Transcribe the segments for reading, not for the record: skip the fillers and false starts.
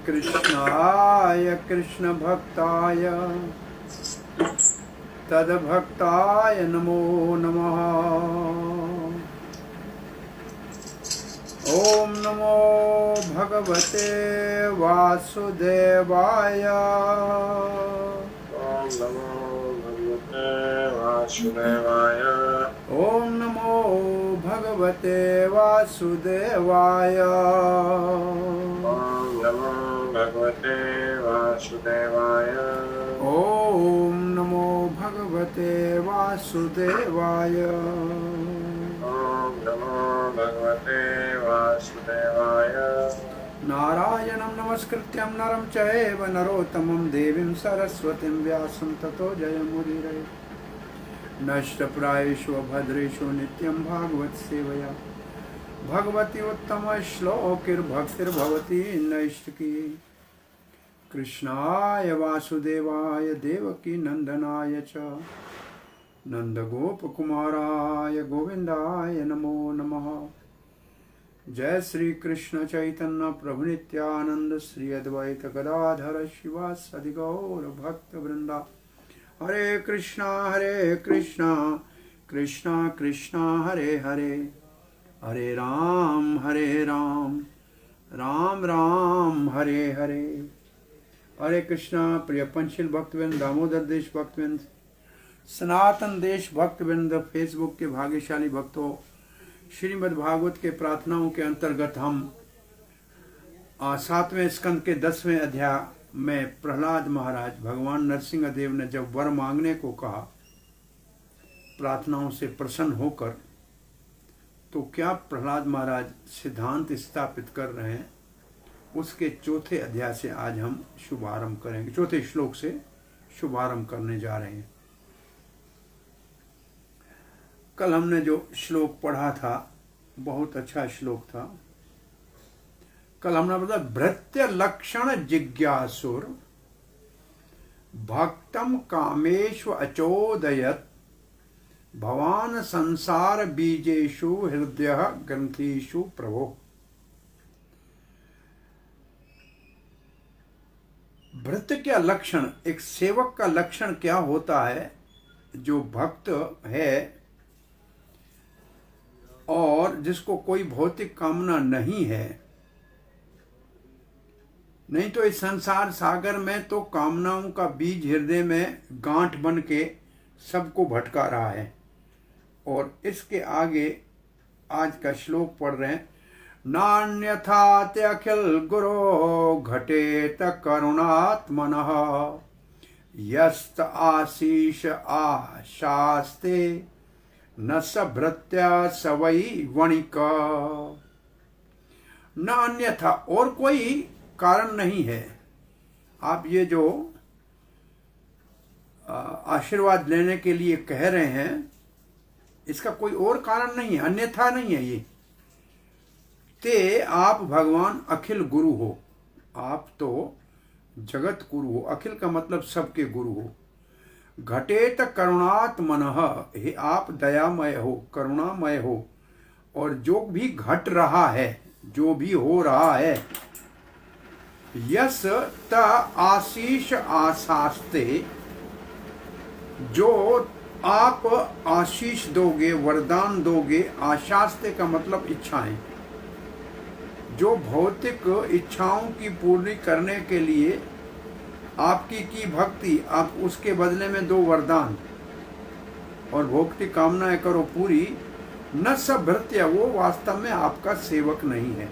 कृष्णाय कृष्ण भक्ताय तद्भक्ताय नमो नमः। ओम नमो भगवते वासुदेवाय। ओम नमो भगवते वासुदेवाय। ओम नमो भगवते वासुदेवाय। ओम नमो भगवते वासुदेवाय। ओम नमो भगवते वासुदेवाय। ओम नमो भगवते वासुदेवाय। नारायणं नमस्कृत्यं नरं चैव नरोत्तमं देवीं सरस्वतीं व्यासं ततो जयमुदीरये। नष्टप्रायेषु भद्रेषु नित्यं भागवत सेवया भगवती उत्तमश्लोकिर्भक्तिर्भवती नैष्टिकी। कृष्णाय वासुदेवाय देवकी नंदनाय च नंदगोपकुमाराय गोविंदाय नमो नमः। जय श्री कृष्ण चैतन्य प्रभु नित्यानंद श्री अद्वैत गदाधर शिवासादि गौर भक्त वृंदा। हरे कृष्णा कृष्णा कृष्णा हरे हरे, हरे राम राम राम हरे हरे। हरे कृष्णा। प्रिय पंचशील भक्तवृंद, दामोदर देश भक्तवृंद, सनातन देश भक्तवृंद, फेसबुक के भाग्यशाली भक्तों, श्रीमद् भागवत के प्रार्थनाओं के अंतर्गत हम 7वें स्कंद के 10वें अध्याय में प्रहलाद महाराज, भगवान नरसिंह देव ने जब वर मांगने को कहा प्रार्थनाओं से प्रसन्न होकर, तो क्या प्रहलाद महाराज सिद्धांत स्थापित कर रहे हैं, उसके चौथे अध्याय से आज हम शुभारंभ करेंगे। चौथे श्लोक से शुभारंभ करने जा रहे हैं। कल हमने जो श्लोक पढ़ा था बहुत अच्छा श्लोक था। कल हमने बताया भृत्य लक्षण जिज्ञासुर भक्तम कामेषु अचोदयत भवान संसार बीजेषु हृदय ग्रंथिषु प्रभो। भृत्य का लक्षण, एक सेवक का लक्षण क्या होता है? जो भक्त है और जिसको कोई भौतिक कामना नहीं है, नहीं तो इस संसार सागर में तो कामनाओं का बीज हृदय में गांठ बन के सबको भटका रहा है। और इसके आगे आज का श्लोक पढ़ रहे हैं। नान्यथा अखिल गुरो घटेत करुणात्मनः यस्त आशीष आशास्ते न स भृत्य स वै वणिक। न अन्यथा, और कोई कारण नहीं है। आप ये जो आशीर्वाद लेने के लिए कह रहे हैं, इसका कोई और कारण नहीं है, अन्यथा नहीं है। ये ते आप भगवान अखिल गुरु हो, आप तो जगत गुरु हो। अखिल का मतलब सबके गुरु हो। घटेत करुणात्मनः, हे आप दयामय हो, करुणामय हो। और जो भी घट रहा है, जो भी हो रहा है, यस त आशीष आशास्ते, जो आप आशीष दोगे, वरदान दोगे। आशास्ते का मतलब इच्छाएं। जो भौतिक इच्छाओं की पूर्ति करने के लिए आपकी की भक्ति, आप उसके बदले में दो वरदान और भौतिक कामनाएं करो पूरी। न सब भृत्य, वो वास्तव में आपका सेवक नहीं है।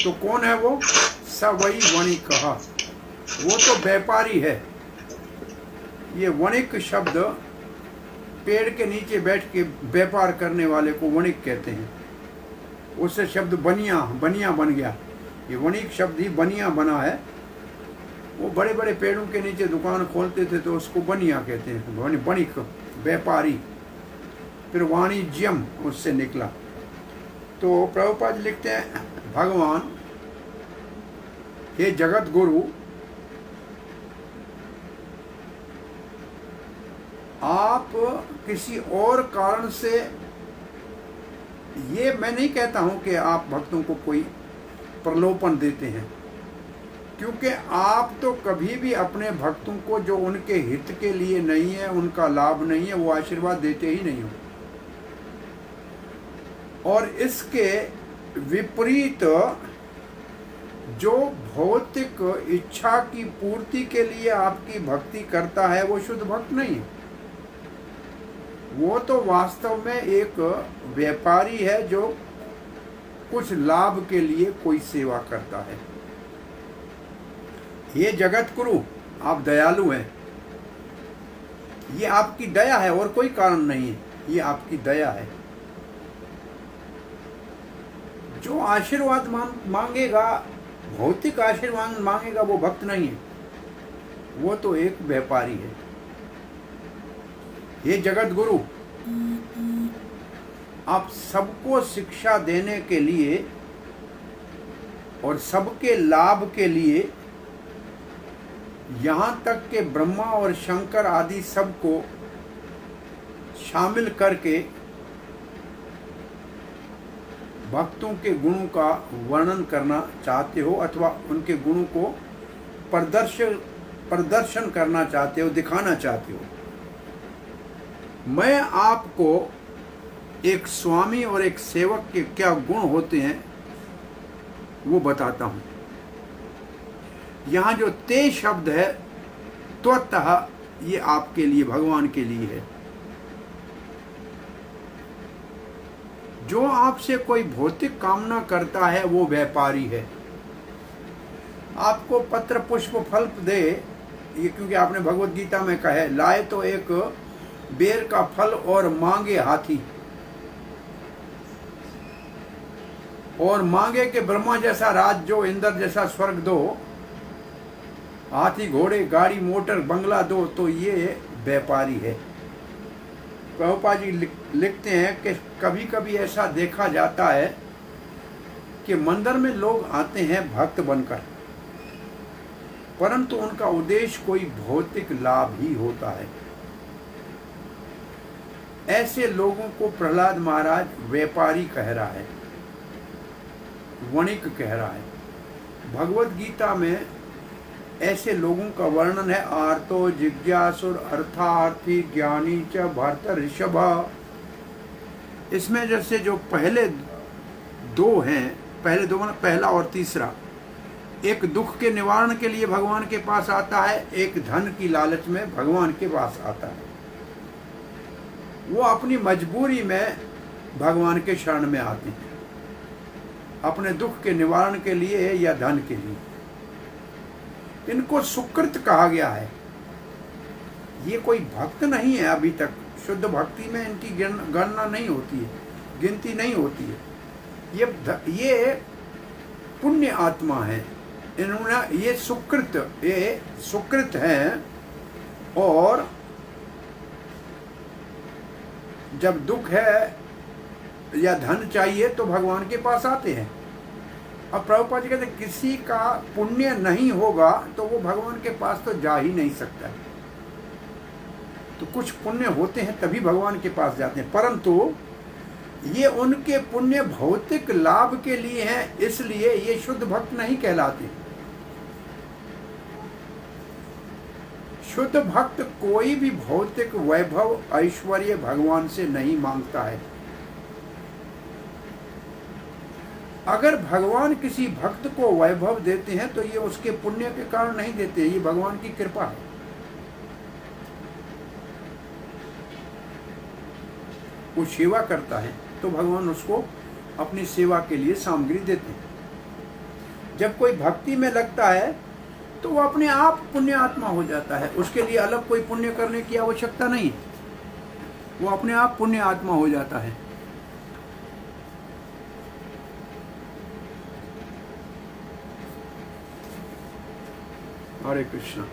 तो कौन है वो? स वही वणिक, वो तो व्यापारी है। ये वणिक शब्द पेड़ के नीचे बैठ के व्यापार करने वाले को वणिक कहते हैं। उससे शब्द बनिया बन गया। ये वणिक शब्द ही बनिया बना है। वो बड़े बड़े पेड़ों के नीचे दुकान खोलते थे तो उसको बनिया कहते हैं, वणिक, व्यापारी। फिर वाणिज्यम उससे निकला। तो प्रभुपाद लिखते हैं, भगवान हे जगत गुरु, आप किसी और कारण से, ये मैं नहीं कहता हूं कि आप भक्तों को कोई प्रलोभन देते हैं, क्योंकि आप तो कभी भी अपने भक्तों को जो उनके हित के लिए नहीं है, उनका लाभ नहीं है, वो आशीर्वाद देते ही नहीं हो। और इसके विपरीत जो भौतिक इच्छा की पूर्ति के लिए आपकी भक्ति करता है वो शुद्ध भक्त नहीं है। वो तो वास्तव में एक व्यापारी है जो कुछ लाभ के लिए कोई सेवा करता है। ये जगत गुरु, आप दयालु हैं, ये आपकी दया है और कोई कारण नहीं है, ये आपकी दया है। जो आशीर्वाद मांगेगा, भौतिक आशीर्वाद मांगेगा, वो भक्त नहीं है, वो तो एक व्यापारी है। ये जगत गुरु, आप सबको शिक्षा देने के लिए और सबके लाभ के लिए यहाँ तक के ब्रह्मा और शंकर आदि सबको शामिल करके भक्तों के गुणों का वर्णन करना चाहते हो अथवा उनके गुणों को प्रदर्शन करना चाहते हो, दिखाना चाहते हो। मैं आपको एक स्वामी और एक सेवक के क्या गुण होते हैं वो बताता हूँ। यहाँ जो ते शब्द है त्वतः, ये आपके लिए, भगवान के लिए है। जो आपसे कोई भौतिक कामना करता है वो व्यापारी है। आपको पत्र पुष्प फल दे, ये क्योंकि आपने भगवत गीता में कहा है, लाए तो एक बेर का फल और मांगे हाथी, और मांगे के ब्रह्मा जैसा राज जो, इंद्र जैसा स्वर्ग दो, हाथी घोड़े गाड़ी मोटर बंगला दो, तो ये व्यापारी है। प्रभुपाद जी लिखते हैं कि कभी कभी ऐसा देखा जाता है कि मंदिर में लोग आते हैं भक्त बनकर, परंतु उनका उद्देश्य कोई भौतिक लाभ ही होता है। ऐसे लोगों को प्रहलाद महाराज व्यापारी कह रहा है, वणिक कह रहा है। भगवत गीता में ऐसे लोगों का वर्णन है, आर्तो जिज्ञासुर अर्थार्थी ज्ञानी च भरत ऋषभ। इसमें जैसे जो पहले दो हैं, पहले दो पहला और तीसरा, एक दुख के निवारण के लिए भगवान के पास आता है, एक धन की लालच में भगवान के पास आता है। वो अपनी मजबूरी में भगवान के शरण में आते हैं, अपने दुख के निवारण के लिए या धन के लिए। इनको सुकृत कहा गया है। ये कोई भक्त नहीं है अभी तक, शुद्ध भक्ति में इनकी गणना नहीं होती है, गिनती नहीं होती है। ये पुण्य आत्मा है, इन्होंने ये सुकृत हैं, और जब दुख है या धन चाहिए तो भगवान के पास आते हैं। अब प्रभुपाद जी कहते किसी का पुण्य नहीं होगा तो वो भगवान के पास तो जा ही नहीं सकता है। तो कुछ पुण्य होते हैं तभी भगवान के पास जाते हैं, परंतु ये उनके पुण्य भौतिक लाभ के लिए हैं, इसलिए ये शुद्ध भक्त नहीं कहलाते। शुद्ध भक्त कोई भी भौतिक वैभव ऐश्वर्य भगवान से नहीं मांगता है। अगर भगवान किसी भक्त को वैभव देते हैं तो ये उसके पुण्य के कारण नहीं देते, ये भगवान की कृपा है। वो सेवा करता है तो भगवान उसको अपनी सेवा के लिए सामग्री देते हैं। जब कोई भक्ति में लगता है तो वो अपने आप पुण्य आत्मा हो जाता है, उसके लिए अलग कोई पुण्य करने की आवश्यकता नहीं, वो अपने आप पुण्य आत्मा हो जाता है। हरे Krishna.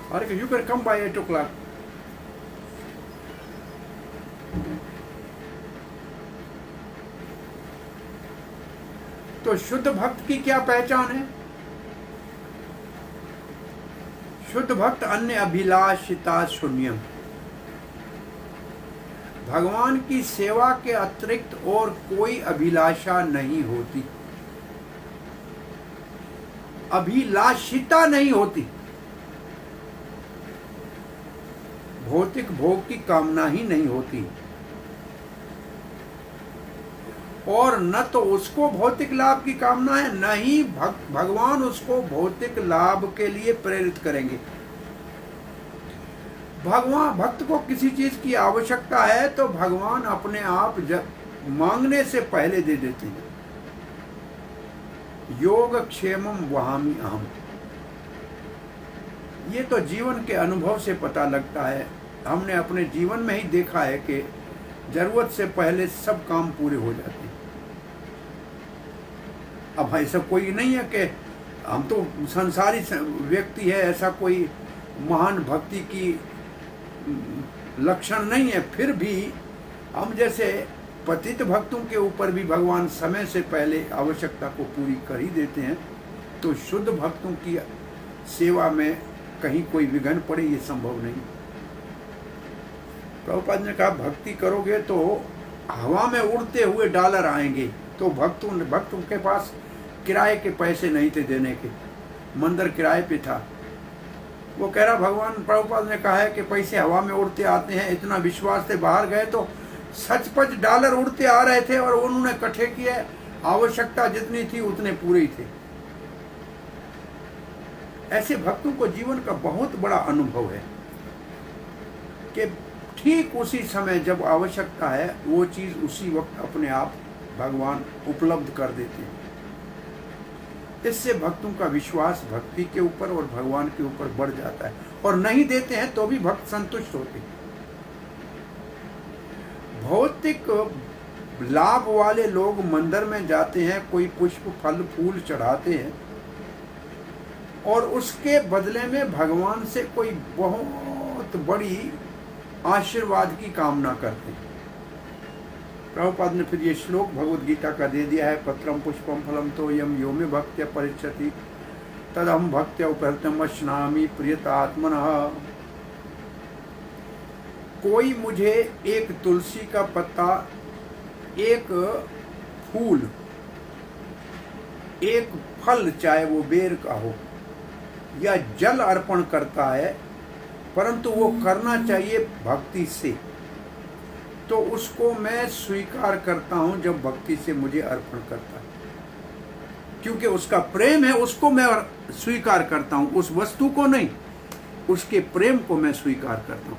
Hare, you can come by 8 o'clock. तो शुद्ध भक्त की क्या पहचान है? शुद्ध भक्त अन्य अभिलाषिता शून्यम। भगवान की सेवा के अतिरिक्त और कोई अभिलाषा नहीं होती, अभिलाषिता नहीं होती। भौतिक भोग की कामना ही नहीं होती, और न तो उसको भौतिक लाभ की कामना है, न ही भगवान उसको भौतिक लाभ के लिए प्रेरित करेंगे। भगवान भक्त को किसी चीज की आवश्यकता है तो भगवान अपने आप मांगने से पहले दे देते हैं। योग क्षेमम वहामि अहम, ये तो जीवन के अनुभव से पता लगता है। हमने अपने जीवन में ही देखा है कि जरूरत से पहले सब काम पूरे हो जाते हैं। अब ऐसा कोई नहीं है कि हम तो संसारी व्यक्ति है, ऐसा कोई महान भक्ति की लक्षण नहीं है। फिर भी हम जैसे पतित भक्तों के ऊपर भी भगवान समय से पहले आवश्यकता को पूरी कर ही देते हैं, तो शुद्ध भक्तों की सेवा में कहीं कोई विघ्न पड़े ये संभव नहीं। प्रभुपाद ने कहा भक्ति करोगे तो हवा में उड़ते हुए डॉलर आएंगे। तो भक्तों के पास किराए के पैसे नहीं थे देने के, मंदिर किराए पे था। वो कह रहा भगवान प्रभुपाद ने कहा है कि पैसे हवा में उड़ते आते हैं, इतना विश्वास से बाहर गए तो सचपच डॉलर उड़ते आ रहे थे और उन्होंने इकट्ठे किए, आवश्यकता जितनी थी उतने पूरे ही थे। ऐसे भक्तों को जीवन का बहुत बड़ा अनुभव है कि ठीक उसी समय जब आवश्यकता है वो चीज उसी वक्त अपने आप भगवान उपलब्ध कर देते हैं। इससे भक्तों का विश्वास भक्ति के ऊपर और भगवान के ऊपर बढ़ जाता है, और नहीं देते हैं तो भी भक्त संतुष्ट होते हैं। भौतिक लाभ वाले लोग मंदिर में जाते हैं, कोई पुष्प फल फूल चढ़ाते हैं और उसके बदले में भगवान से कोई बहुत बड़ी आशीर्वाद की कामना करते हैं। प्रभुपाद ने फिर ये श्लोक भगवद गीता का दे दिया है, पत्रम पुष्पम फलम तो यम यो में भक्त्या परीक्षति तदहम भक्त्या उपहृतम अश्नामि प्रियतात्मनः। कोई मुझे एक तुलसी का पत्ता, एक फूल, एक फल, चाहे वो बेर का हो या जल अर्पण करता है, परंतु वो करना चाहिए भक्ति से, तो उसको मैं स्वीकार करता हूं जब भक्ति से मुझे अर्पण करता है। क्योंकि उसका प्रेम है, उसको मैं स्वीकार करता हूं, उस वस्तु को नहीं, उसके प्रेम को मैं स्वीकार करता हूं।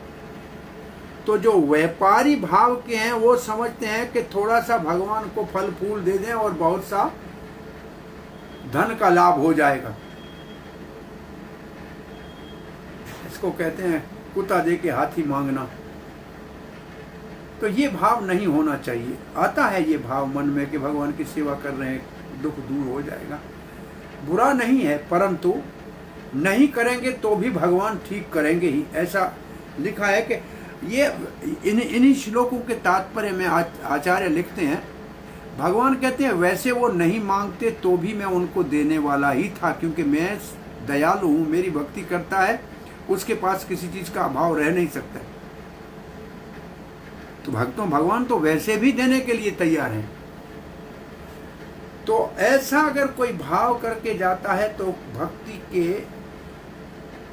तो जो व्यापारी भाव के हैं वो समझते हैं कि थोड़ा सा भगवान को फल फूल दे दें और बहुत सा धन का लाभ हो जाएगा। इसको कहते हैं कुत्ता दे के हाथी मांगना। तो ये भाव नहीं होना चाहिए। आता है ये भाव मन में कि भगवान की सेवा कर रहे हैं, दुख दूर हो जाएगा, बुरा नहीं है, परंतु नहीं करेंगे तो भी भगवान ठीक करेंगे ही। ऐसा लिखा है कि ये इन्हीं श्लोकों के तात्पर्य में आचार्य लिखते हैं, भगवान कहते हैं वैसे वो नहीं मांगते तो भी मैं उनको देने वाला ही था, क्योंकि मैं दयालु हूँ, मेरी भक्ति करता है, उसके पास किसी चीज का अभाव रह नहीं सकता। तो भगवान तो वैसे भी देने के लिए तैयार हैं। तो ऐसा अगर कोई भाव करके जाता है तो भक्ति के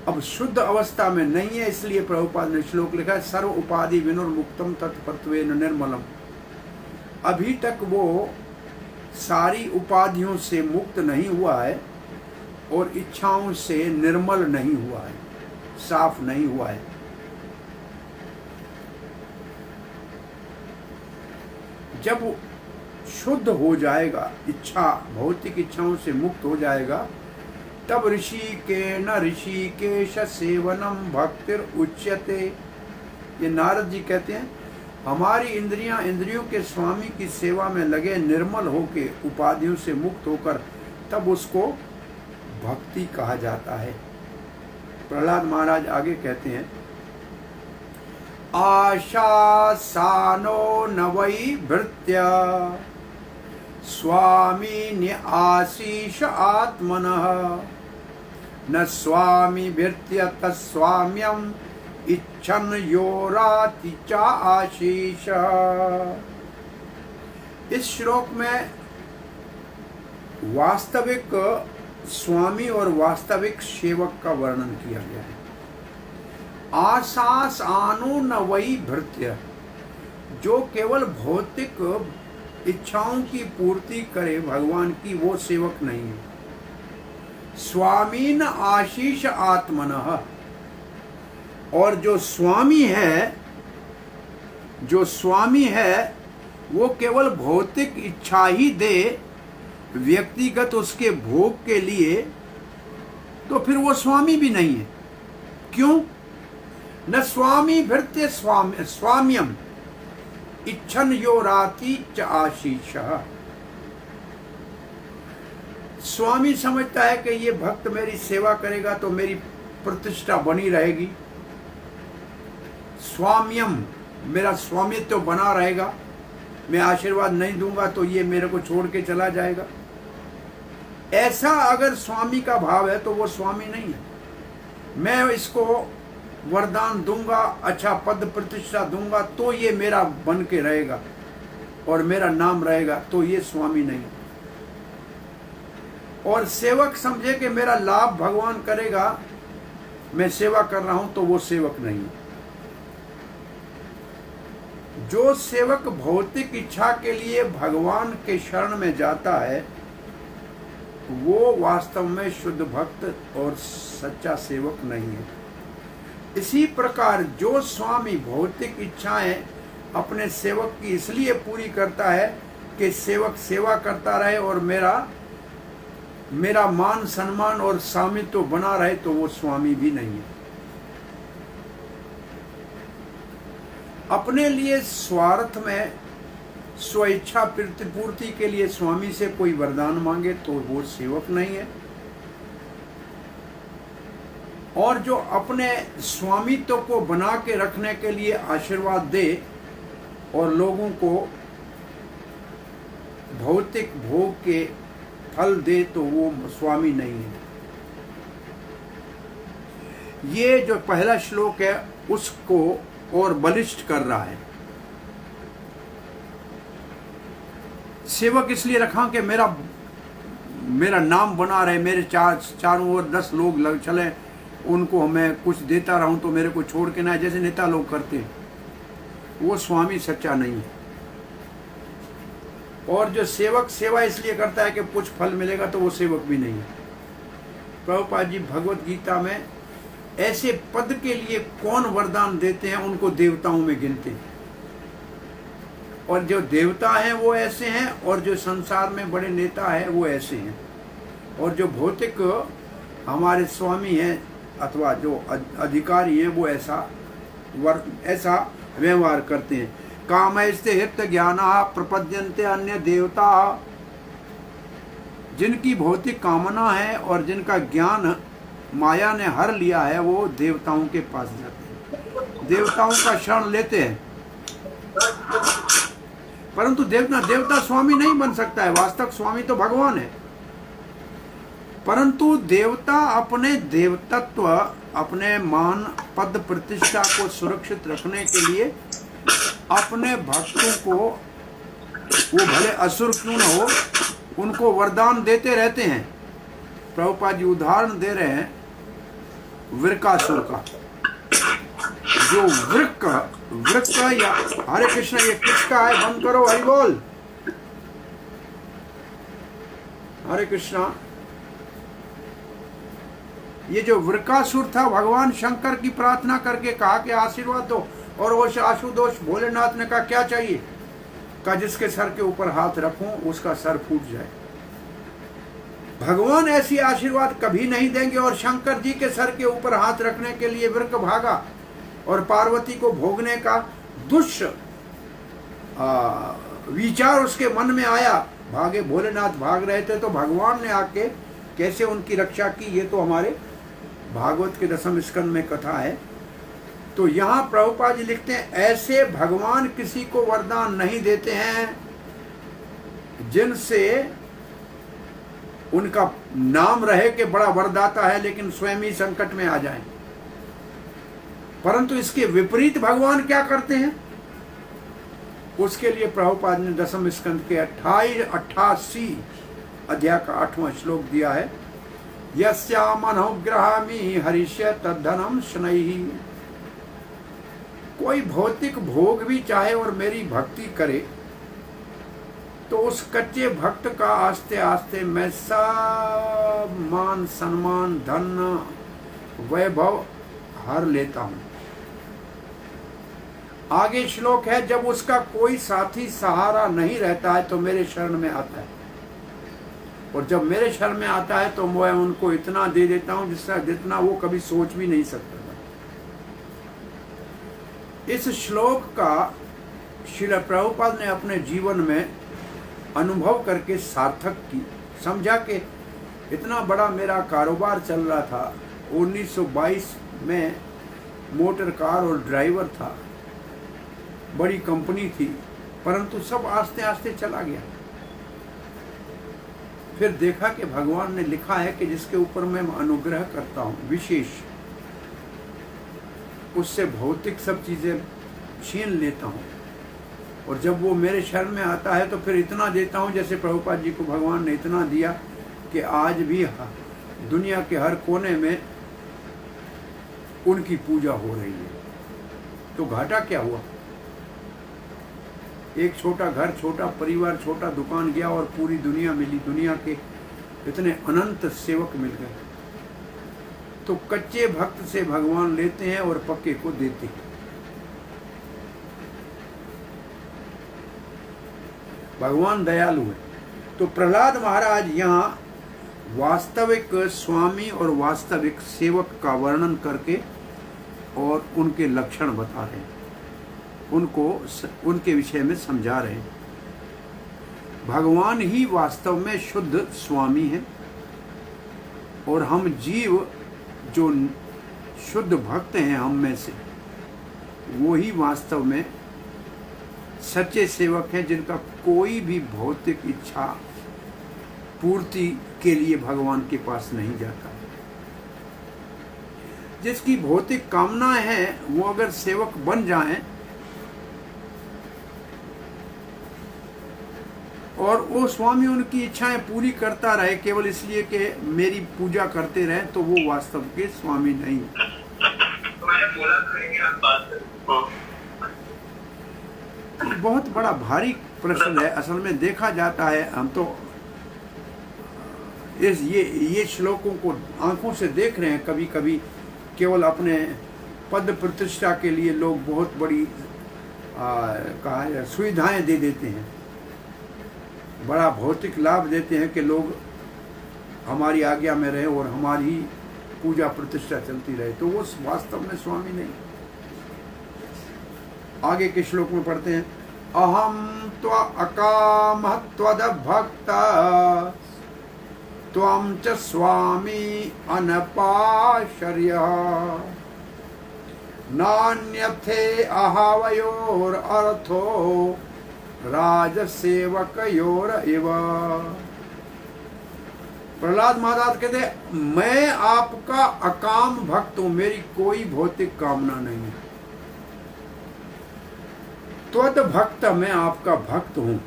अब शुद्ध अवस्था में नहीं है। इसलिए प्रभुपाद ने श्लोक लिखा है, सर्व उपाधि विनुर्मुक्तम तत्पत्वेन निर्मलम। अभी तक वो सारी उपाधियों से मुक्त नहीं हुआ है और इच्छाओं से निर्मल नहीं हुआ है, साफ नहीं हुआ है। जब शुद्ध हो जाएगा, इच्छा भौतिक इच्छाओं से मुक्त हो जाएगा, तब ऋषिकेश सेवनम भक्तिर उच्यते। ये नारद जी कहते हैं हमारी इंद्रियों के स्वामी की सेवा में लगे, निर्मल होके उपाधियों से मुक्त होकर, तब उसको भक्ति कहा जाता है। प्रहलाद महाराज आगे कहते हैं, आशा सानो न वै भृत्य स्वामी न्य आशीष आत्मनः न स्वामी भृत्य तस्वाम्यम इच्छन योराति च आशीष। इस श्लोक में वास्तविक स्वामी और वास्तविक सेवक का वर्णन किया गया है। आशास आनु न वही भृत्य, जो केवल भौतिक इच्छाओं की पूर्ति करे भगवान की, वो सेवक नहीं है। स्वामीन आशीष आत्मनः, और जो स्वामी है वो केवल भौतिक इच्छा ही दे व्यक्तिगत उसके भोग के लिए, तो फिर वो स्वामी भी नहीं है। क्यों? न स्वामी भृत्य स्वाम्यम इच्छन यो राति च आशीष। स्वामी समझता है कि ये भक्त मेरी सेवा करेगा तो मेरी प्रतिष्ठा बनी रहेगी, स्वाम्यम मेरा स्वामित्व तो बना रहेगा, मैं आशीर्वाद नहीं दूंगा तो ये मेरे को छोड़ के चला जाएगा। ऐसा अगर स्वामी का भाव है तो वो स्वामी नहीं है। मैं इसको वरदान दूंगा, अच्छा पद प्रतिष्ठा दूंगा तो ये मेरा बन के रहेगा और मेरा नाम रहेगा, तो ये स्वामी नहीं है। और सेवक समझे कि मेरा लाभ भगवान करेगा, मैं सेवा कर रहा हूं, तो वो सेवक नहीं है। जो सेवक भौतिक इच्छा के लिए भगवान के शरण में जाता है वो वास्तव में शुद्ध भक्त और सच्चा सेवक नहीं है। इसी प्रकार जो स्वामी भौतिक इच्छाएं अपने सेवक की इसलिए पूरी करता है कि सेवक सेवा करता रहे और मेरा मान सम्मान और स्वामित्व तो बना रहे, तो वो स्वामी भी नहीं है। अपने लिए स्वार्थ में स्वेच्छा प्रतिपूर्ति के लिए स्वामी से कोई वरदान मांगे तो वो सेवक नहीं है। और जो अपने स्वामित्व को बना के रखने के लिए आशीर्वाद दे और लोगों को भौतिक भोग के फल दे, तो वो स्वामी नहीं है। ये जो पहला श्लोक है उसको और बलिष्ठ कर रहा है। सेवक इसलिए रखा कि मेरा नाम बना रहे, मेरे चारों ओर 10 लोग लग चले, उनको मैं कुछ देता रहूं तो मेरे को छोड़ के ना, जैसे नेता लोग करते हैं। वो स्वामी सच्चा नहीं है। और जो सेवक सेवा इसलिए करता है कि कुछ फल मिलेगा, तो वो सेवक भी नहीं है। प्रभुपाद जी भगवत गीता में ऐसे पद के लिए कौन वरदान देते हैं उनको देवताओं में गिनते हैं। और जो देवता हैं वो ऐसे हैं, और जो संसार में बड़े नेता हैं वो ऐसे हैं। और जो भौतिक हमारे स्वामी हैं अथवा जो अधिकारी हैं वो ऐसा व्यवहार करते हैं। कामैस्ते हित ज्ञाना प्रपद्यन्ते अन्य देवता, जिनकी भौतिक कामना है और जिनका ज्ञान माया ने हर लिया है, वो देवताओं के पास जाते हैं, देवताओं का शरण लेते हैं। परंतु देवता स्वामी नहीं बन सकता है। वास्तविक स्वामी तो भगवान है। परंतु देवता अपने देवतत्व, अपने मान पद प्रतिष्ठा को सुरक्षित रखने के लिए अपने भक्तों को, वो भले असुर क्यों न हो, उनको वरदान देते रहते हैं। प्रभुपाद जी उदाहरण दे रहे हैं वृकासुर का। जो वृक या हरे कृष्ण, ये किसका है? बंद करो, हरि बोल, हरे कृष्णा। ये जो वृकासुर था, भगवान शंकर की प्रार्थना करके कहा कि आशीर्वाद दो, और वो आशुतोष भोलेनाथ ने कहा क्या चाहिए? कहा जिसके सर के ऊपर हाथ रखूं उसका सर फूट जाए। भगवान ऐसी आशीर्वाद कभी नहीं देंगे। और शंकर जी के सर के ऊपर हाथ रखने के लिए वृक भागा और पार्वती को भोगने का दुष्ट विचार उसके मन में आया। भागे, भोलेनाथ भाग रहे थे तो भगवान ने आके कैसे उनकी रक्षा की, ये तो हमारे भागवत के 10वें स्कंद में कथा है। तो यहाँ प्रभुपाद जी लिखते हैं, ऐसे भगवान किसी को वरदान नहीं देते हैं जिनसे उनका नाम रहे कि बड़ा वरदाता है, लेकिन स्वयं ही संकट में आ जाए। परंतु इसके विपरीत भगवान क्या करते हैं, उसके लिए प्रभुपाद ने दसम स्कंद के 88 अध्याय का 8वां श्लोक दिया है। यस्यामनुग्रहामि हरिष्य तद्धनम शनैहि। कोई भौतिक भोग भी चाहे और मेरी भक्ति करे तो उस कच्चे भक्त का आस्ते आस्ते मैं सब मान सम्मान धन वैभव हर लेता हूं। आगे श्लोक है, जब उसका कोई साथी सहारा नहीं रहता है तो मेरे शरण में आता है, और जब मेरे शरण में आता है तो मैं उनको इतना दे देता हूं जितना वो कभी सोच भी नहीं सकता। इस श्लोक का श्रील प्रभुपाद ने अपने जीवन में अनुभव करके सार्थक की, समझा कि इतना बड़ा मेरा कारोबार चल रहा था। 1922 में मोटर कार और ड्राइवर था, बड़ी कंपनी थी, परंतु सब आस्ते आस्ते चला गया। फिर देखा कि भगवान ने लिखा है कि जिसके ऊपर मैं अनुग्रह करता हूं विशेष, उससे भौतिक सब चीजें छीन लेता हूं, और जब वो मेरे शरण में आता है तो फिर इतना देता हूं, जैसे प्रभुपाद जी को भगवान ने इतना दिया कि आज भी दुनिया के हर कोने में उनकी पूजा हो रही है। तो घाटा क्या हुआ? एक छोटा घर, छोटा परिवार, छोटा दुकान गया और पूरी दुनिया मिली, दुनिया के इतने अनंत सेवक मिल गए। तो कच्चे भक्त से भगवान लेते हैं और पक्के को देते हैं। भगवान दयालु है। तो प्रहलाद महाराज यहाँ वास्तविक स्वामी और वास्तविक सेवक का वर्णन करके और उनके लक्षण बता रहे हैं, उनको उनके विषय में समझा रहे हैं। भगवान ही वास्तव में शुद्ध स्वामी है, और हम जीव जो शुद्ध भक्त हैं हम में से, वो ही वास्तव में सच्चे सेवक हैं, जिनका कोई भी भौतिक इच्छा पूर्ति के लिए भगवान के पास नहीं जाता। जिसकी भौतिक कामनाएं हैं वो अगर सेवक बन जाएं और वो स्वामी उनकी इच्छाएं पूरी करता रहे केवल इसलिए कि मेरी पूजा करते रहे, तो वो वास्तव के स्वामी नहीं। बहुत बड़ा भारी प्रश्न है। असल में देखा जाता है, हम तो ये श्लोकों को आंखों से देख रहे हैं। कभी कभी केवल अपने पद प्रतिष्ठा के लिए लोग बहुत बड़ी सुविधाएं दे देते हैं, बड़ा भौतिक लाभ देते हैं कि लोग हमारी आज्ञा में रहे और हमारी पूजा प्रतिष्ठा चलती रहे, तो वो वास्तव में स्वामी नहीं। आगे के श्लोक में पढ़ते हैं, अहम त्वा अकाम त्वद भक्ता त्वं च स्वामी अनपाश्रयः नान्यथे अहावयोर अर्थो राजसेवकयोर एव। प्रहलाद महाराज कहते, मैं आपका अकाम भक्त हूं, मेरी कोई भौतिक कामना नहीं है। त्वद भक्त, मैं आपका भक्त हूं।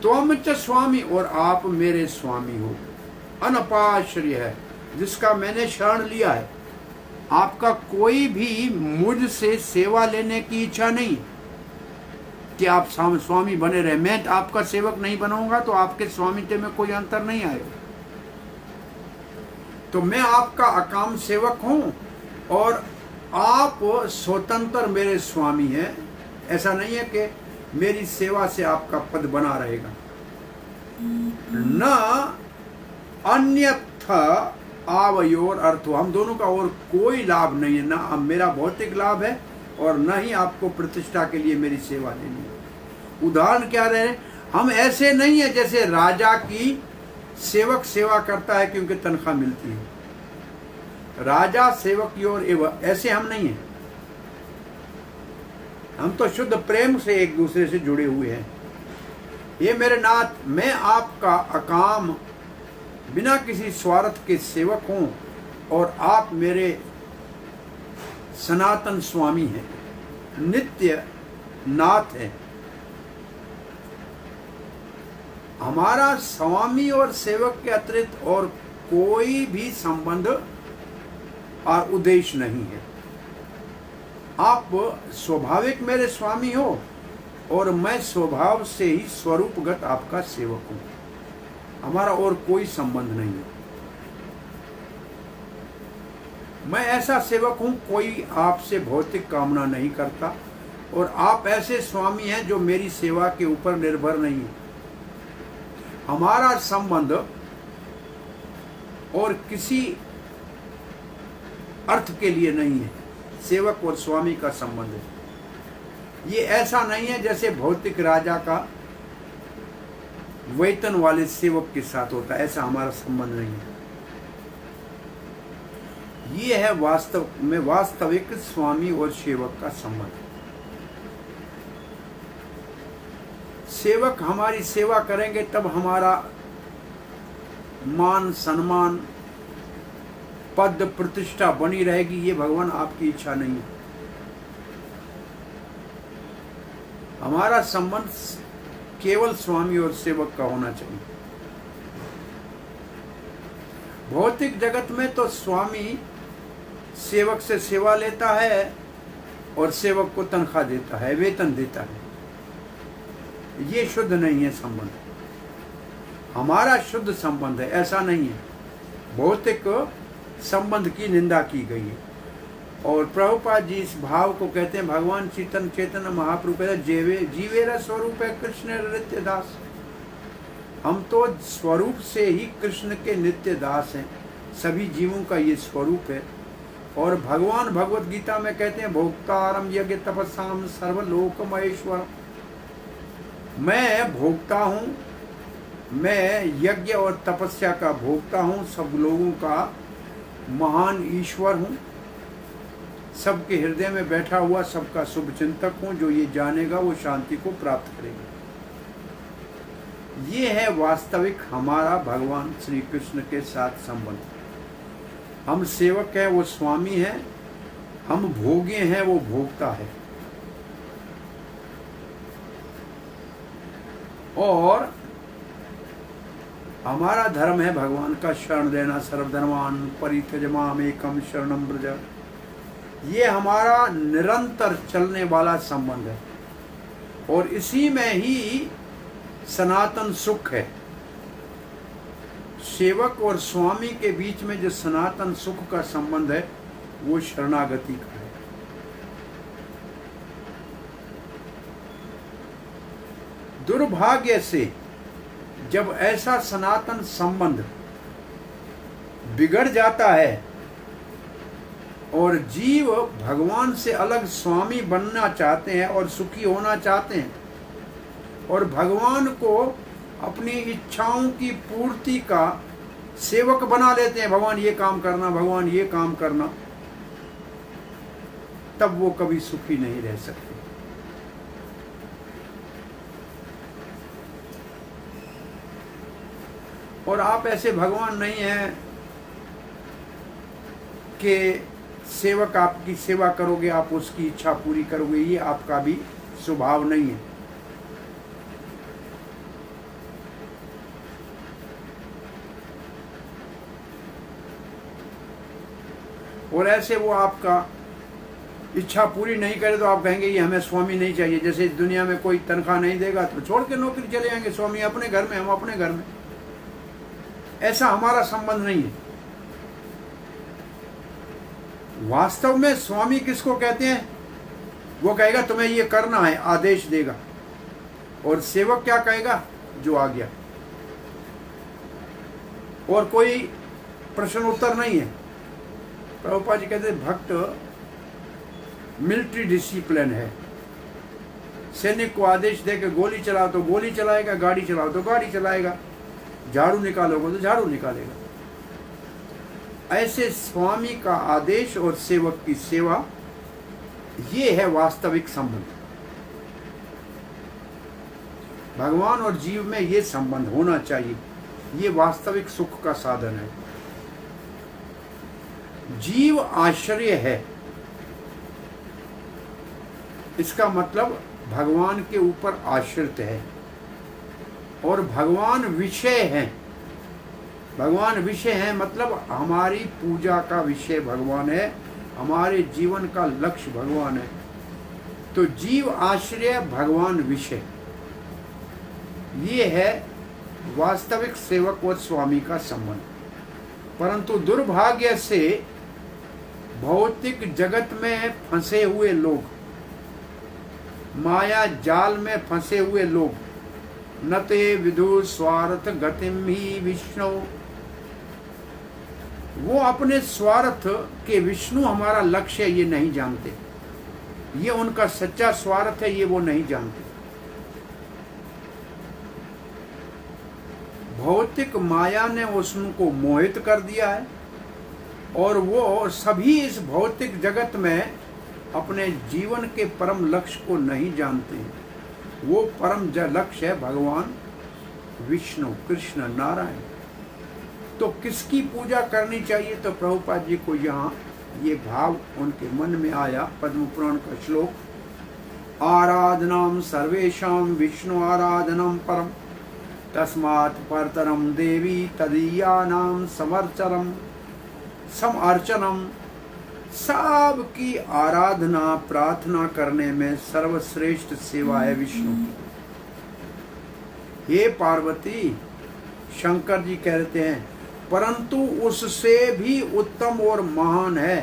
त्वम च स्वामी, और आप मेरे स्वामी हो। अनपाश्रय है, जिसका मैंने शरण लिया है। आपका कोई भी मुझसे सेवा लेने की इच्छा नहीं कि आप स्वामी बने रहे। मैं आपका सेवक नहीं बनाऊंगा तो आपके स्वामित्व में कोई अंतर नहीं आएगा। तो मैं आपका अकाम सेवक हूं और आप स्वतंत्र मेरे स्वामी हैं। ऐसा नहीं है कि मेरी सेवा से आपका पद बना रहेगा। न अन्यथा आवयोर अर्थो, हम दोनों का और कोई लाभ नहीं है। ना मेरा भौतिक लाभ है और न ही आपको प्रतिष्ठा के लिए मेरी सेवा देनी है। उदाहरण क्या रहे, हम ऐसे नहीं है जैसे राजा की सेवक सेवा करता है क्योंकि तनख्वाह मिलती है। राजा सेवक की ओर एवं ऐसे हम नहीं हैं। हम तो शुद्ध प्रेम से एक दूसरे से जुड़े हुए हैं। ये मेरे नाथ, मैं आपका अकाम बिना किसी स्वार्थ के सेवक हूं और आप मेरे सनातन स्वामी है, नित्य नाथ है। हमारा स्वामी और सेवक के अतिरिक्त और कोई भी संबंध और उद्देश्य नहीं है। आप स्वाभाविक मेरे स्वामी हो और मैं स्वभाव से ही स्वरूपगत आपका सेवक हूं। हमारा और कोई संबंध नहीं है। मैं ऐसा सेवक हूं, कोई आपसे भौतिक कामना नहीं करता, और आप ऐसे स्वामी हैं जो मेरी सेवा के ऊपर निर्भर नहीं है। हमारा संबंध और किसी अर्थ के लिए नहीं है, सेवक और स्वामी का संबंध है। ये ऐसा नहीं है जैसे भौतिक राजा का वेतन वाले सेवक के साथ होता है, ऐसा हमारा संबंध नहीं है। ये है वास्तव में वास्तविक स्वामी और सेवक का संबंध। सेवक हमारी सेवा करेंगे तब हमारा मान सम्मान पद प्रतिष्ठा बनी रहेगी। ये भगवान आपकी इच्छा नहीं है। हमारा संबंध केवल स्वामी और सेवक का होना चाहिए। भौतिक जगत में तो स्वामी सेवक से सेवा लेता है और सेवक को तनख्वाह देता है, वेतन देता है। ये शुद्ध नहीं है संबंध। हमारा शुद्ध संबंध है, ऐसा नहीं है। भौतिक संबंध की निंदा की गई है। और प्रभुपाद जी इस भाव को कहते हैं, भगवान चैतन्य महाप्रभु कहते हैं, जीवेरा स्वरूप है कृष्ण नित्य दास। हम तो स्वरूप से ही कृष्ण के नित्य दास हैं। सभी जीवों का ये स्वरूप है। और भगवान भगवत गीता में कहते हैं, भोक्तारम यज्ञ तपस्याम सर्वलोक महेश्वर। मैं भोक्ता हूँ, मैं यज्ञ और तपस्या का भोक्ता हूँ, सब लोगों का महान ईश्वर हूँ, सबके हृदय में बैठा हुआ सबका शुभ चिंतक हूँ। जो ये जानेगा वो शांति को प्राप्त करेगा। ये है वास्तविक हमारा भगवान श्री कृष्ण के साथ संबंध। हम सेवक हैं, वो स्वामी है। हम भोगे हैं, वो भोक्ता है। और हमारा धर्म है भगवान का शरण लेना। सर्वधर्मान परित्यज्य एकम शरणम व्रज। ये हमारा निरंतर चलने वाला संबंध है। और इसी में ही सनातन सुख है। सेवक और स्वामी के बीच में जो सनातन सुख का संबंध है वो शरणागति का है। दुर्भाग्य से जब ऐसा सनातन संबंध बिगड़ जाता है और जीव भगवान से अलग स्वामी बनना चाहते हैं और सुखी होना चाहते हैं और भगवान को अपनी इच्छाओं की पूर्ति का सेवक बना लेते हैं, भगवान ये काम करना, भगवान ये काम करना, तब वो कभी सुखी नहीं रह सकते। और आप ऐसे भगवान नहीं हैं कि सेवक आपकी सेवा करोगे, आप उसकी इच्छा पूरी करोगे। ये आपका भी स्वभाव नहीं है। और ऐसे वो आपका इच्छा पूरी नहीं करे तो आप कहेंगे ये हमें स्वामी नहीं चाहिए। जैसे इस दुनिया में कोई तनख्वाह नहीं देगा तो छोड़ के नौकरी चले जाएंगे, स्वामी अपने घर में, हम अपने घर में। ऐसा हमारा संबंध नहीं है। वास्तव में स्वामी किसको कहते हैं? वो कहेगा तुम्हें ये करना है, आदेश देगा। और सेवक क्या कहेगा? जो आ गया। और कोई प्रश्न उत्तर नहीं है। प्रभुपाद जी कहते हैं भक्त मिलिट्री डिसिप्लिन है। सैनिक को आदेश दे के गोली चलाओ तो गोली चलाएगा, गाड़ी चलाओ तो गाड़ी चलाएगा, झाड़ू निकालोगे तो झाड़ू निकालेगा। ऐसे स्वामी का आदेश और सेवक की सेवा, ये है वास्तविक संबंध। भगवान और जीव में ये संबंध होना चाहिए। ये वास्तविक सुख का साधन है। जीव आश्रय है इसका मतलब भगवान के ऊपर आश्रित है और भगवान विषय है। भगवान विषय है मतलब हमारी पूजा का विषय भगवान है, हमारे जीवन का लक्ष्य भगवान है। तो जीव आश्रय भगवान विषय, ये है वास्तविक सेवक और स्वामी का संबंध। परंतु दुर्भाग्य से भौतिक जगत में फंसे हुए लोग, माया जाल में फंसे हुए लोग, न ते विदु स्वार्थ गतिम ही विष्णु, वो अपने स्वार्थ के विष्णु हमारा लक्ष्य ये नहीं जानते, ये उनका सच्चा स्वार्थ है, ये वो नहीं जानते। भौतिक माया ने उसको मोहित कर दिया है और वो सभी इस भौतिक जगत में अपने जीवन के परम लक्ष्य को नहीं जानते हैं। वो परम लक्ष्य है भगवान विष्णु, कृष्ण, नारायण। तो किसकी पूजा करनी चाहिए? तो प्रभुपाद जी को यहाँ ये भाव उनके मन में आया। पद्म पुराण का श्लोक, आराधनाम सर्वेषां विष्णु आराधनम परम, तस्मात् परतरम देवी तदीयानाम समर्चनम समर्चनम। सब की आराधना प्रार्थना करने में सर्वश्रेष्ठ सेवा है विष्णु की। हे पार्वती, शंकर जी कहते हैं, परंतु उससे भी उत्तम और महान है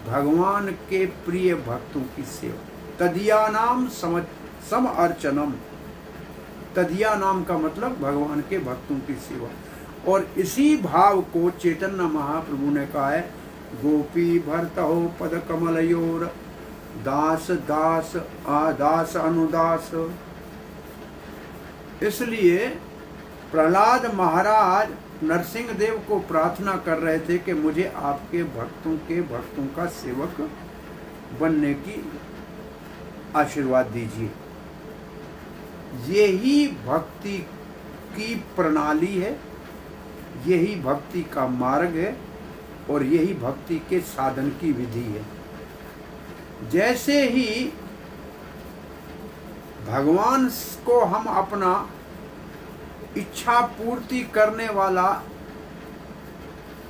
भगवान के प्रिय भक्तों की सेवा। तदिया नाम सम अर्चनम, तदिया नाम का मतलब भगवान के भक्तों की सेवा। और इसी भाव को चैतन्य महाप्रभु ने कहा है, गोपी भर्तहो पद कमलयोर दास दास आदास अनुदास। इसलिए प्रहलाद महाराज नरसिंह देव को प्रार्थना कर रहे थे कि मुझे आपके भक्तों का सेवक बनने की आशीर्वाद दीजिए। यही भक्ति की प्रणाली है, यही भक्ति का मार्ग है और यही भक्ति के साधन की विधि है। जैसे ही भगवान को हम अपना इच्छा पूर्ति करने वाला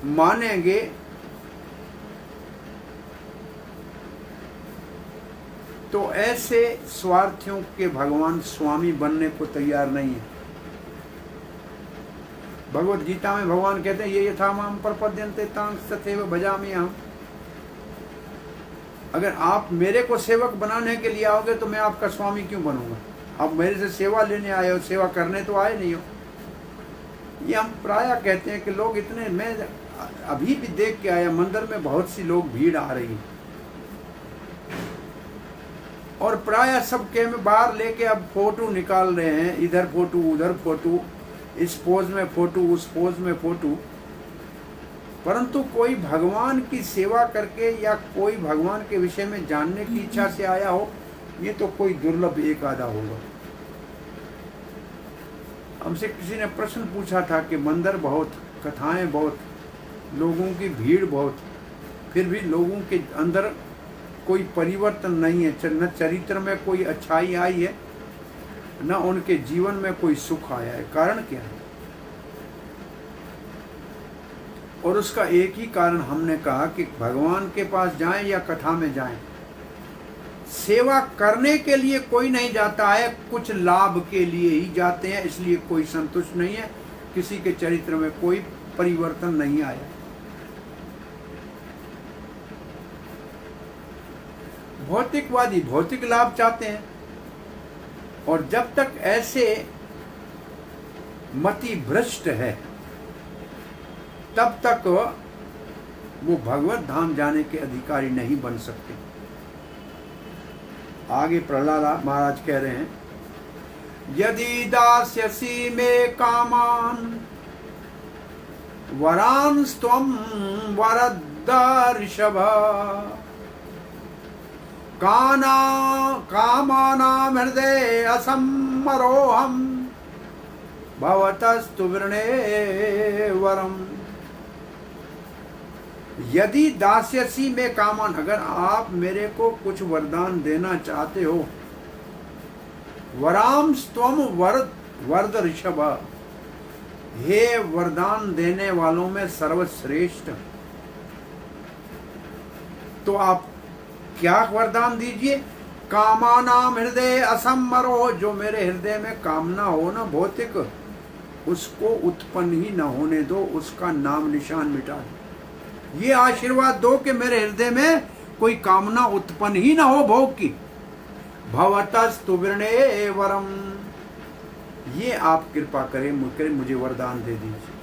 मानेंगे, तो ऐसे स्वार्थियों के भगवान स्वामी बनने को तैयार नहीं है। भगवत गीता में भगवान कहते हैं, ये यथा माम प्रपद्यन्ते तां तथैव भजामि अहम्। अगर आप मेरे को सेवक बनाने के लिए आओगे तो मैं आपका स्वामी क्यों बनूंगा? आप मेरे से सेवा लेने आए हो, सेवा करने तो आए नहीं हो। ये हम प्रायः कहते हैं कि लोग इतने, मैं अभी भी देख के आया, मंदिर में बहुत सी लोग भीड़ आ रही है और प्रायः सब के में बाहर लेके अब फोटो निकाल रहे हैं, इधर फोटो उधर फोटो, इस पोज में फोटो उस पोज में फोटो। परंतु कोई भगवान की सेवा करके या कोई भगवान के विषय में जानने की इच्छा से आया हो, ये तो कोई दुर्लभ एक आधा होगा। हमसे किसी ने प्रश्न पूछा था कि मंदिर बहुत, कथाएं बहुत, लोगों की भीड़ बहुत, फिर भी लोगों के अंदर कोई परिवर्तन नहीं है, न चरित्र में कोई अच्छाई आई है, न उनके जीवन में कोई सुख आया है। कारण क्या है? और उसका एक ही कारण हमने कहा कि भगवान के पास जाएं या कथा में जाएं, सेवा करने के लिए कोई नहीं जाता है, कुछ लाभ के लिए ही जाते हैं। इसलिए कोई संतुष्ट नहीं है, किसी के चरित्र में कोई परिवर्तन नहीं आया। भौतिकवादी भौतिक लाभ चाहते हैं और जब तक ऐसे मति भ्रष्ट है तब तक वो भगवत धाम जाने के अधिकारी नहीं बन सकते। आगे प्रहलाद महाराज कह रहे हैं, यदि दास्यसि मे कामान वरांस्त्वं वरद्दर्शभ कामानां हृदये असम्मरोहम् भवतस्तु वृणे वरम्। यदि दास्यसी में कामन, अगर आप मेरे को कुछ वरदान देना चाहते हो, वराम स्वम वरद ऋषभ, हे वरदान देने वालों में सर्वश्रेष्ठ, तो आप क्या वरदान दीजिए? कामानाम हृदय असमरो, जो मेरे हृदय में कामना हो ना भौतिक, उसको उत्पन्न ही न होने दो, उसका नाम निशान मिटा दो। ये आशीर्वाद दो कि मेरे हृदय में कोई कामना उत्पन्न ही ना हो भोग की। भवतस्तु वृणे वरम, ये आप कृपा करें, मुझे वरदान दे दीजिए।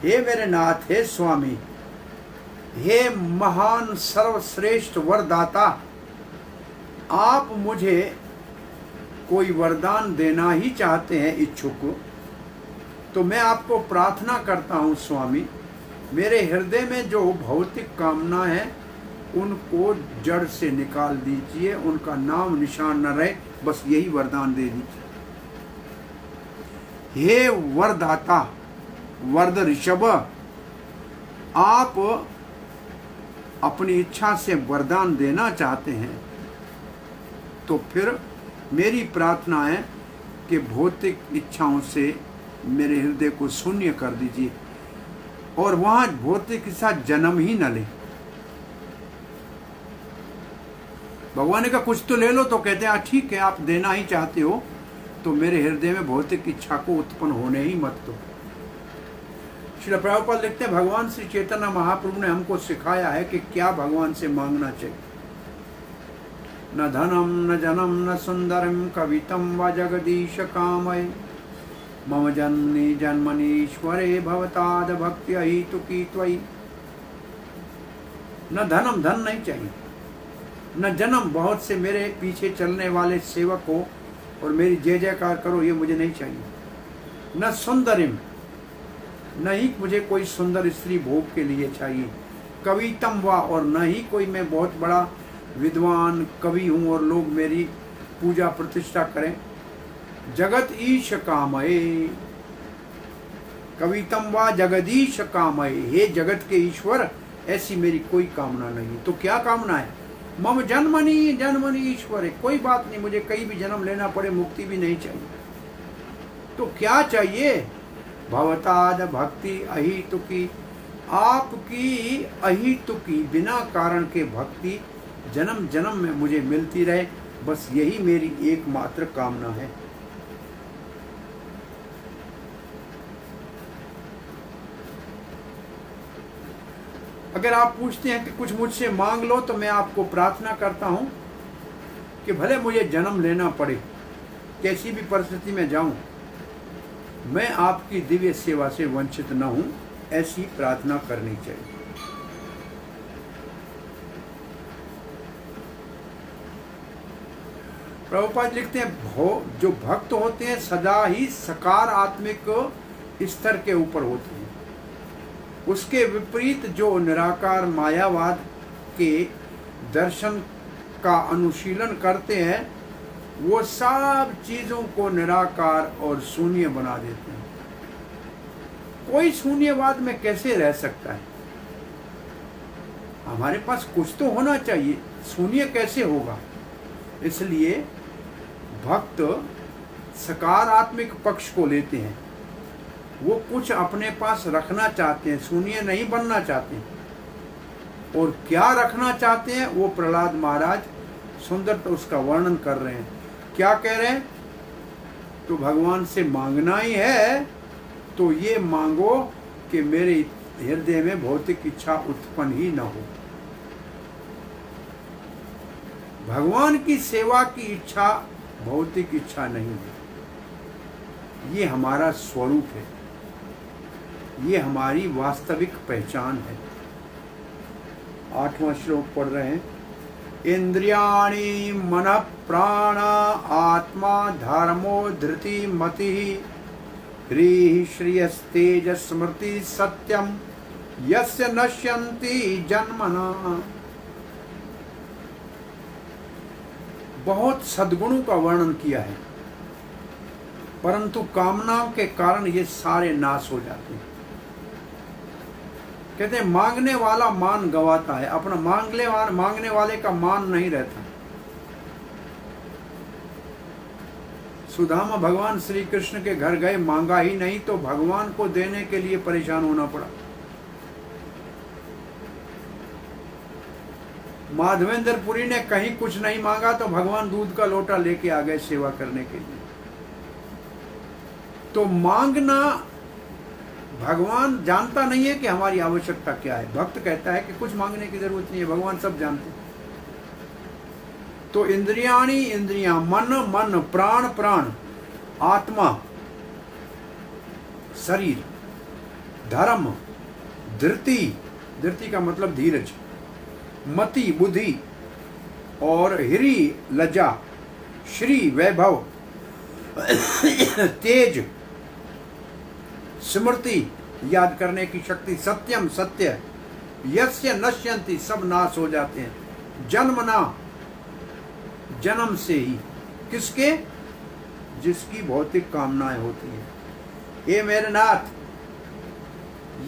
हे मेरे नाथ, हे स्वामी, हे महान सर्वश्रेष्ठ वरदाता, आप मुझे कोई वरदान देना ही चाहते हैं इच्छुक, तो मैं आपको प्रार्थना करता हूँ स्वामी, मेरे हृदय में जो भौतिक कामना है उनको जड़ से निकाल दीजिए, उनका नाम निशान न रहे, बस यही वरदान दे दीजिए। हे वरदाता वरद ऋषभ, आप अपनी इच्छा से वरदान देना चाहते हैं, तो फिर मेरी प्रार्थना है कि भौतिक इच्छाओं से मेरे हृदय को शून्य कर दीजिए और वहां भौतिक के साथ जन्म ही न ले। भगवान ने कहा कुछ तो ले लो, तो कहते हैं ठीक है, आप देना ही चाहते हो तो मेरे हृदय में भौतिक इच्छा को उत्पन्न होने ही मत दो। श्रील प्रभुपाद लिखते हैं, भगवान श्री चैतन्य महाप्रभु ने हमको सिखाया है कि क्या भगवान से मांगना चाहिए। न धनम न जनम न सुंदरम कवितम व जगदीश कामय, मम जन्मनि जन्मनीश्वरे भवताद भक्ति अहितुकी त्वयि। न धनम, धन नहीं चाहिए, न जन्म, बहुत से मेरे पीछे चलने वाले सेवक हो और मेरी जय जयकार करो, ये मुझे नहीं चाहिए। न सुंदरिम, नहीं मुझे कोई सुंदर स्त्री भोग के लिए चाहिए। कवितम वा, और न ही कोई मैं बहुत बड़ा विद्वान कवि हूँ और लोग मेरी पूजा प्रतिष्ठा करें। जगत ईश कामये, कवितम वा जगदीश कामये, हे जगत के ईश्वर, ऐसी मेरी कोई कामना नहीं। तो क्या कामना है? मम जन्मनि जन्मनि ईश्वर, कोई बात नहीं, मुझे कहीं भी जन्म लेना पड़े, मुक्ति भी नहीं चाहिए। तो क्या चाहिए? भवताद भक्ति अहितुकी, आपकी अहितुकी बिना कारण के भक्ति जन्म जन्म में मुझे मिलती रहे, बस यही मेरी एकमात्र कामना है। अगर आप पूछते हैं कि कुछ मुझसे मांग लो, तो मैं आपको प्रार्थना करता हूं कि भले मुझे जन्म लेना पड़े, कैसी भी परिस्थिति में जाऊं, मैं आपकी दिव्य सेवा से वंचित न हूं, ऐसी प्रार्थना करनी चाहिए। प्रभुपाद लिखते हैं, जो भक्त होते हैं सदा ही सकारात्मक स्तर के ऊपर होते हैं। उसके विपरीत जो निराकार मायावाद के दर्शन का अनुशीलन करते हैं, वो सब चीजों को निराकार और शून्य बना देते हैं। कोई शून्यवाद में कैसे रह सकता है? हमारे पास कुछ तो होना चाहिए, शून्य कैसे होगा? इसलिए भक्त सकारात्मक पक्ष को लेते हैं, वो कुछ अपने पास रखना चाहते हैं, शून्य नहीं बनना चाहते। और क्या रखना चाहते हैं, वो प्रहलाद महाराज सुंदर तो उसका वर्णन कर रहे हैं। क्या कह रहे हैं? तो भगवान से मांगना ही है तो ये मांगो कि मेरे हृदय में भौतिक इच्छा उत्पन्न ही न हो। भगवान की सेवा की इच्छा भौतिक इच्छा नहीं है। ये हमारा स्वरूप है, ये हमारी वास्तविक पहचान है। 8वां श्लोक पढ़ रहे हैं। इंद्रियाणि मनः प्राण आत्मा धर्मो धृति मति ह्रीः श्रियस्तेज स्मृति सत्यम यस्य नश्यन्ति जन्मना। बहुत सद्गुणों का वर्णन किया है, परंतु कामनाओं के कारण ये सारे नाश हो जाते हैं। कहते हैं मांगने वाला मान गवाता है, अपना मांगने वाले का मान नहीं रहता। सुदामा भगवान श्री कृष्ण के घर गए, मांगा ही नहीं तो भगवान को देने के लिए परेशान होना पड़ा। माधवेंद्रपुरी ने कहीं कुछ नहीं मांगा तो भगवान दूध का लोटा लेके आ गए सेवा करने के लिए। तो मांगना, भगवान जानता नहीं है कि हमारी आवश्यकता क्या है। भक्त कहता है कि कुछ मांगने की जरूरत नहीं है, भगवान सब जानते हैं। तो इंद्रियाणी इंद्रियां, मन प्राण आत्मा शरीर, धर्म, धृति का मतलब धीरज, मति बुद्धि, और हिरी लज्जा, श्री वैभव, तेज स्मृति याद करने की शक्ति, सत्यम सत्य, यस्य नश्यन्ति सब नाश हो जाते हैं, जन्मना जन्म से ही, किसके? जिसकी भौतिक कामनाएं होती हैं। हे मेरे नाथ,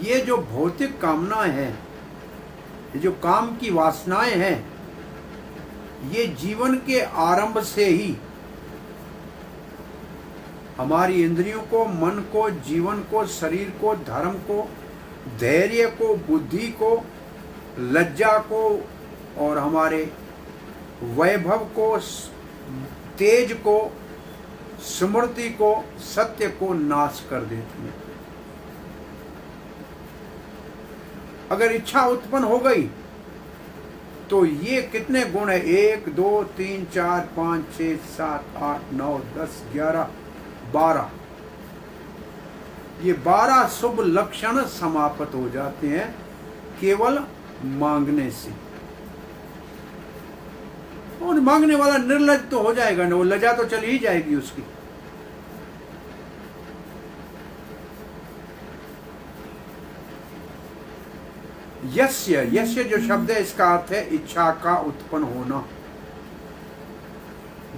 ये जो भौतिक कामनाएं हैं, ये जो काम की वासनाएं हैं, ये जीवन के आरंभ से ही हमारी इंद्रियों को, मन को, जीवन को, शरीर को, धर्म को, धैर्य को, बुद्धि को, लज्जा को और हमारे वैभव को, तेज को, स्मृति को, सत्य को नाश कर देती है। अगर इच्छा उत्पन्न हो गई तो ये कितने गुण है? 1 2 3 4 5 6 7 8 9 10 11 12, ये 12 शुभ लक्षण समाप्त हो जाते हैं केवल मांगने से। और मांगने वाला निर्लज तो हो जाएगा ना, वो लज्जा तो चली ही जाएगी उसकी। यस्य जो शब्द है इसका अर्थ है इच्छा का उत्पन्न होना,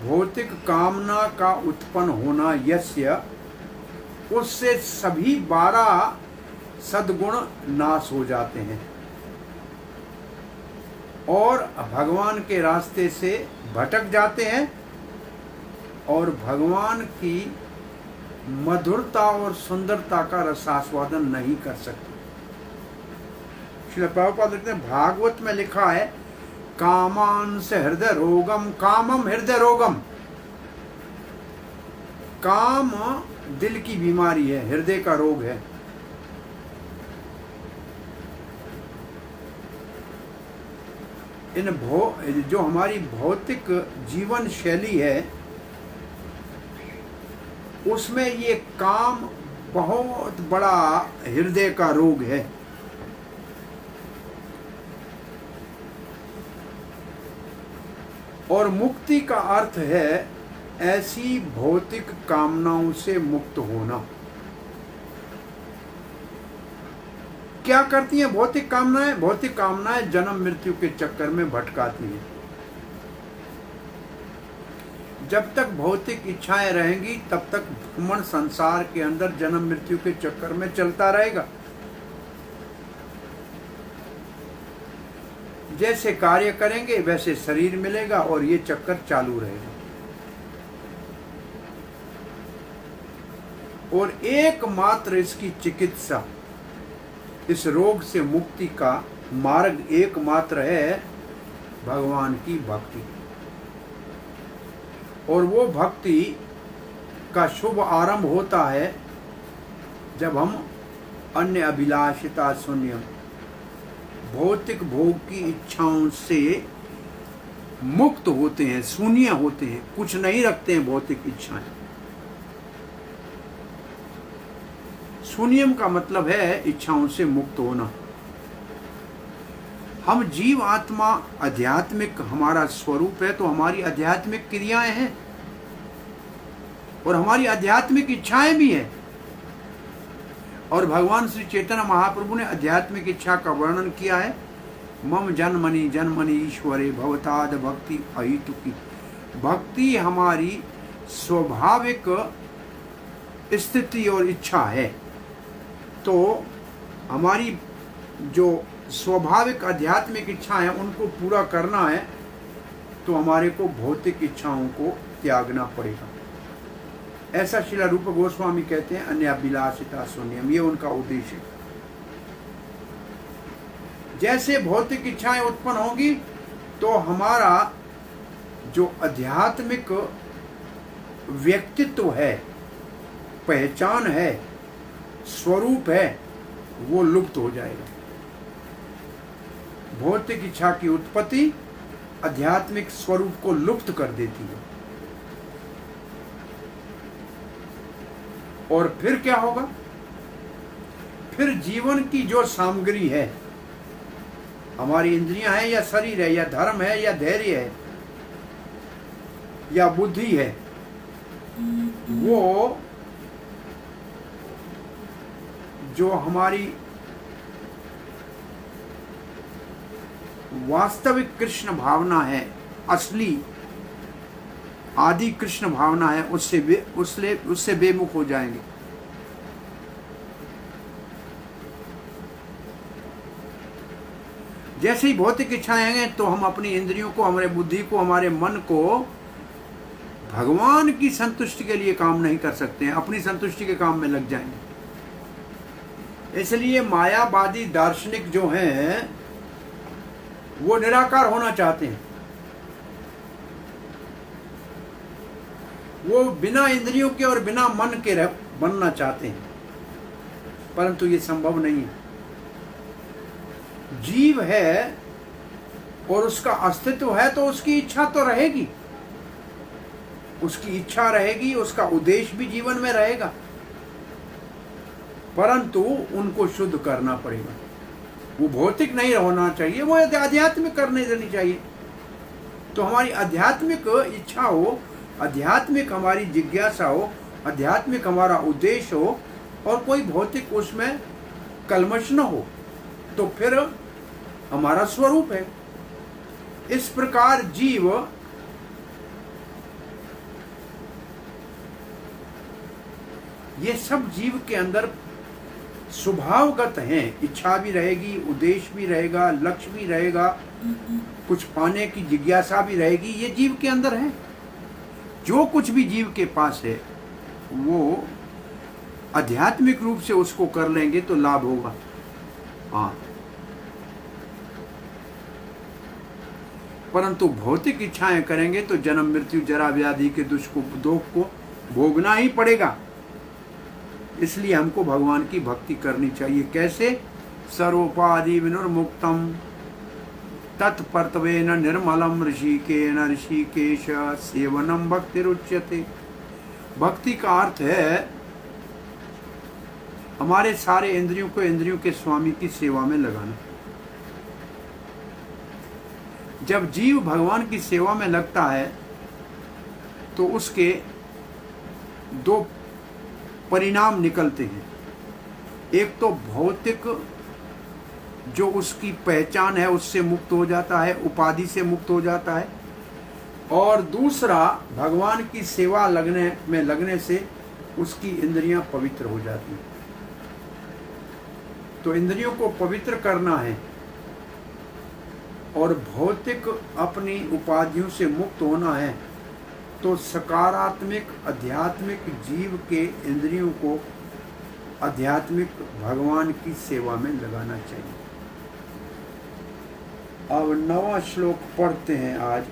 भौतिक कामना का उत्पन्न होना। यस्य, उससे सभी 12 सद्गुण नाश हो जाते हैं और भगवान के रास्ते से भटक जाते हैं और भगवान की मधुरता और सुंदरता का रसास्वादन नहीं कर सकते। श्रील प्रभुपाद लिखते हैं, भागवत में लिखा है, कामान से हृदय रोगम, कामम हृदय रोगम। काम दिल की बीमारी है, हृदय का रोग है। जो हमारी भौतिक जीवन शैली है उसमें ये काम बहुत बड़ा हृदय का रोग है। और मुक्ति का अर्थ है ऐसी भौतिक कामनाओं से मुक्त होना। क्या करती हैं भौतिक कामनाएं? भौतिक कामनाएं जन्म मृत्यु के चक्कर में भटकाती हैं। जब तक भौतिक इच्छाएं रहेंगी तब तक भ्रमण संसार के अंदर जन्म मृत्यु के चक्कर में चलता रहेगा। जैसे कार्य करेंगे वैसे शरीर मिलेगा और ये चक्कर चालू रहेगा। और एकमात्र इसकी चिकित्सा, इस रोग से मुक्ति का मार्ग एकमात्र है भगवान की भक्ति। और वो भक्ति का शुभ आरंभ होता है जब हम अन्य अभिलाषिता शून्य, भौतिक भोग की इच्छाओं से मुक्त होते हैं, शून्य होते हैं, कुछ नहीं रखते हैं भौतिक इच्छाएं। शून्यम का मतलब है इच्छाओं से मुक्त होना। हम जीव आत्मा आध्यात्मिक हमारा स्वरूप है, तो हमारी आध्यात्मिक क्रियाएं हैं और हमारी आध्यात्मिक इच्छाएं भी हैं। और भगवान श्री चैतन्य महाप्रभु ने आध्यात्मिक इच्छा का वर्णन किया है, मम जन्मनि जन्मनि ईश्वरे भवताद भक्ति अहितुकी। भक्ति हमारी स्वाभाविक स्थिति और इच्छा है। तो हमारी जो स्वाभाविक आध्यात्मिक इच्छा है उनको पूरा करना है तो हमारे को भौतिक इच्छाओं को त्यागना पड़ेगा। ऐसा श्रील रूप गोस्वामी कहते हैं, अन्याभिलाषिता शून्यम, ये उनका उद्देश्य है। जैसे भौतिक इच्छाएं उत्पन्न होंगी तो हमारा जो आध्यात्मिक व्यक्तित्व है, पहचान है, स्वरूप है, वो लुप्त हो जाएगा। भौतिक इच्छा की उत्पत्ति आध्यात्मिक स्वरूप को लुप्त कर देती है। और फिर क्या होगा? फिर जीवन की जो सामग्री है, हमारी इंद्रियां हैं या शरीर है या धर्म है या धैर्य है या बुद्धि है, वो जो हमारी वास्तविक कृष्ण भावना है, असली आदि कृष्ण भावना है, उससे बेमुख हो जाएंगे। जैसे ही भौतिक इच्छाएं आएंगे तो हम अपनी इंद्रियों को, हमारे बुद्धि को, हमारे मन को भगवान की संतुष्टि के लिए काम नहीं कर सकते हैं, अपनी संतुष्टि के काम में लग जाएंगे। इसलिए मायावादी दार्शनिक जो हैं वो निराकार होना चाहते हैं, वो बिना इंद्रियों के और बिना मन के बनना चाहते हैं, परंतु ये संभव नहीं है। जीव है और उसका अस्तित्व है तो उसकी इच्छा तो रहेगी, उसकी इच्छा रहेगी, उसका उद्देश्य भी जीवन में रहेगा, परंतु उनको शुद्ध करना पड़ेगा। वो भौतिक नहीं होना चाहिए, वो आध्यात्मिक करने देनी चाहिए। तो हमारी आध्यात्मिक इच्छा हो, आध्यात्मिक हमारी जिज्ञासा हो, आध्यात्मिक हमारा उद्देश्य हो और कोई भौतिक उसमें कलमश न हो, तो फिर हमारा स्वरूप है। इस प्रकार जीव ये सब जीव के अंदर स्वभावगत हैं। इच्छा भी रहेगी, उद्देश्य भी रहेगा, लक्ष्य भी रहेगा, कुछ पाने की जिज्ञासा भी रहेगी, ये जीव के अंदर है। जो कुछ भी जीव के पास है वो आध्यात्मिक रूप से उसको कर लेंगे तो लाभ होगा। हाँ, परंतु भौतिक इच्छाएं करेंगे तो जन्म मृत्यु जरा व्याधि के दुख को भोगना ही पड़ेगा। इसलिए हमको भगवान की भक्ति करनी चाहिए। कैसे? सर्वोपाधि विनुर्मुक्तम तत्पर्तवेन निर्मलम ऋषिकेश सेवनम भक्तिरुच्यते। भक्ति का अर्थ है हमारे सारे इंद्रियों को इंद्रियों के स्वामी की सेवा में लगाना। जब जीव भगवान की सेवा में लगता है तो उसके दो परिणाम निकलते हैं। एक तो भौतिक जो उसकी पहचान है उससे मुक्त हो जाता है, उपाधि से मुक्त हो जाता है, और दूसरा भगवान की सेवा लगने से उसकी इंद्रियां पवित्र हो जाती हैं। तो इंद्रियों को पवित्र करना है और भौतिक अपनी उपाधियों से मुक्त होना है, तो सकारात्मक आध्यात्मिक जीव के इंद्रियों को आध्यात्मिक भगवान की सेवा में लगाना चाहिए। अब 9वां श्लोक पढ़ते हैं आज।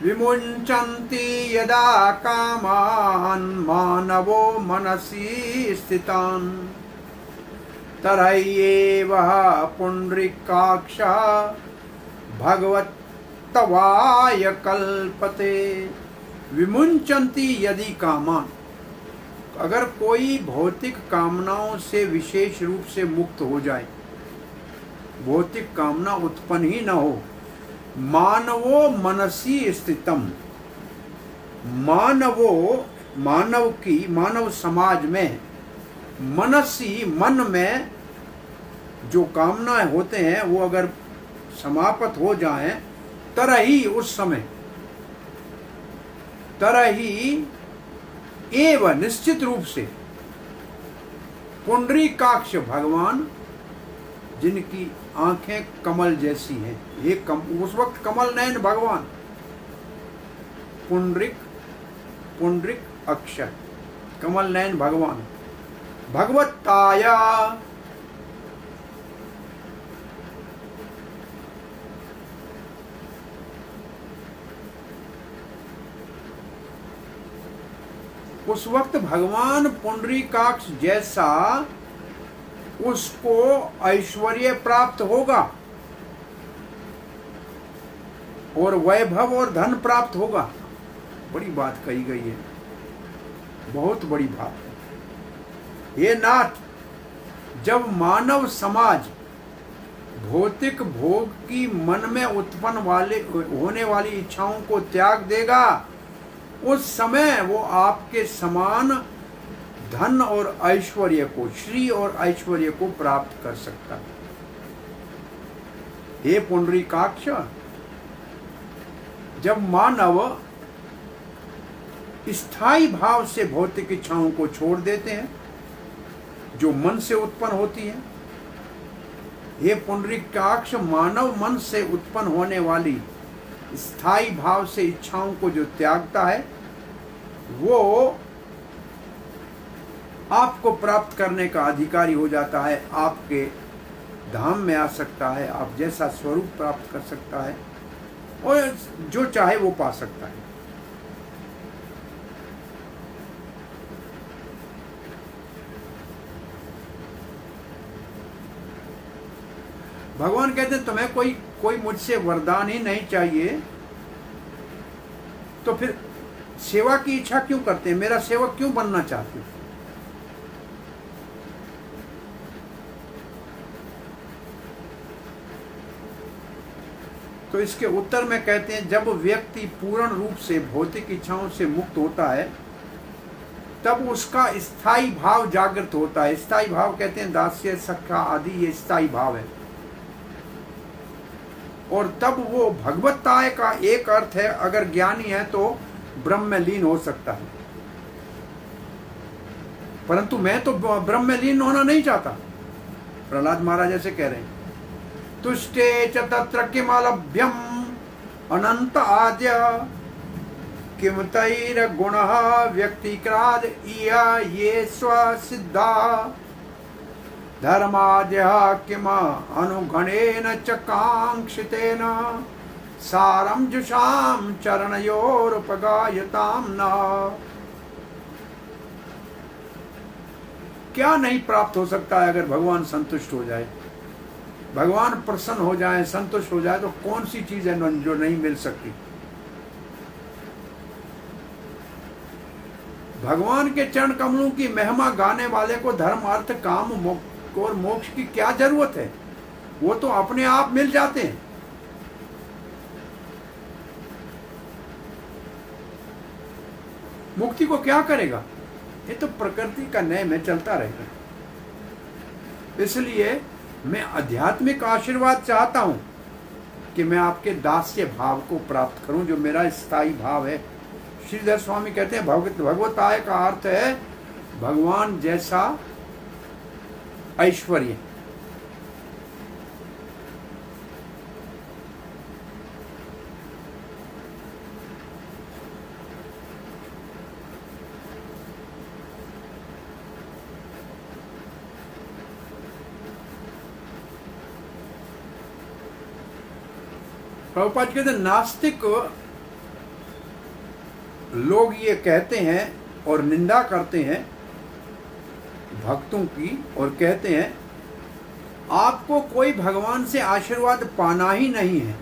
विमुञ्चन्ति यदा कामान् मानवो मनसि स्थितान् तरय्येव पुण्डरीकाक्षः भगवत्तवाय कल्पते। विमुञ्चन्ति यदि कामान्, अगर कोई भौतिक कामनाओं से विशेष रूप से मुक्त हो जाए, भौतिक कामना उत्पन्न ही न हो, मानवो मनसी स्थितम, मानव समाज में मनसी मन में जो कामनाएं होते हैं वो अगर समाप्त हो जाएं, तरही उस समय, तरही एवं निश्चित रूप से पुंडरीकाक्ष भगवान जिनकी आंखें कमल जैसी हैं, ये उस वक्त कमल नयन भगवान, पुंडरिक अक्षर, कमल नयन भगवान, भगवताया उस वक्त भगवान पुंडरीकाक्ष जैसा उसको ऐश्वर्य प्राप्त होगा और वैभव और धन प्राप्त होगा। बड़ी बात कही गई है, बहुत बड़ी बात है। ये नाथ, जब मानव समाज भौतिक भोग की मन में उत्पन्न होने वाली इच्छाओं को त्याग देगा, उस समय वो आपके समान धन और ऐश्वर्य को, श्री और ऐश्वर्य को प्राप्त कर सकता है। हे पुंडरीकाक्ष, जब मानव स्थायी भाव से भौतिक इच्छाओं को छोड़ देते हैं जो मन से उत्पन्न होती है, हे पुंडरीकाक्ष, मानव मन से उत्पन्न होने वाली स्थायी भाव से इच्छाओं को जो त्यागता है, वो आपको प्राप्त करने का अधिकारी हो जाता है, आपके धाम में आ सकता है, आप जैसा स्वरूप प्राप्त कर सकता है और जो चाहे वो पा सकता है। भगवान कहते हैं तुम्हें कोई मुझसे वरदान ही नहीं चाहिए, तो फिर सेवा की इच्छा क्यों करते हैं, मेरा सेवक क्यों बनना चाहते हैं? तो इसके उत्तर में कहते हैं, जब व्यक्ति पूर्ण रूप से भौतिक इच्छाओं से मुक्त होता है, तब उसका स्थायी भाव जागृत होता है। स्थायी भाव कहते हैं दास्य, सखा आदि, ये स्थायी भाव है। और तब वो भगवताय का एक अर्थ है, अगर ज्ञानी है तो ब्रह्म में लीन हो सकता है, परंतु मैं तो ब्रह्म में लीन होना नहीं चाहता। प्रहलाद महाराज ऐसे कह रहे हैं, तुष्टे च तत्र किमलभ्यम अनंत आद्य किम तैर गुणः व्यक्तिक्राद इया ये स्वसिद्धा धर्माद्य किम अनुगणेन च कांक्षितेन सारं जुषाम चरणयोरुपगायताम न। क्या नहीं प्राप्त हो सकता है अगर भगवान संतुष्ट हो जाए, भगवान प्रसन्न हो जाए, संतुष्ट हो जाए, तो कौन सी चीज है जो नहीं मिल सकती। भगवान के चरण कमलों की महिमा गाने वाले को धर्म, अर्थ, काम और मोक्ष की क्या जरूरत है, वो तो अपने आप मिल जाते हैं। मुक्ति को क्या करेगा, ये तो प्रकृति का न्याय में चलता रहेगा। इसलिए मैं आध्यात्मिक आशीर्वाद चाहता हूं कि मैं आपके दास्य भाव को प्राप्त करूं, जो मेरा स्थायी भाव है। श्रीधर स्वामी कहते हैं, भगवताय का अर्थ है भगवान जैसा ऐश्वर्य। प्रभुपाद कहते हैं, नास्तिक लोग ये कहते हैं और निंदा करते हैं भक्तों की, और कहते हैं आपको कोई भगवान से आशीर्वाद पाना ही नहीं है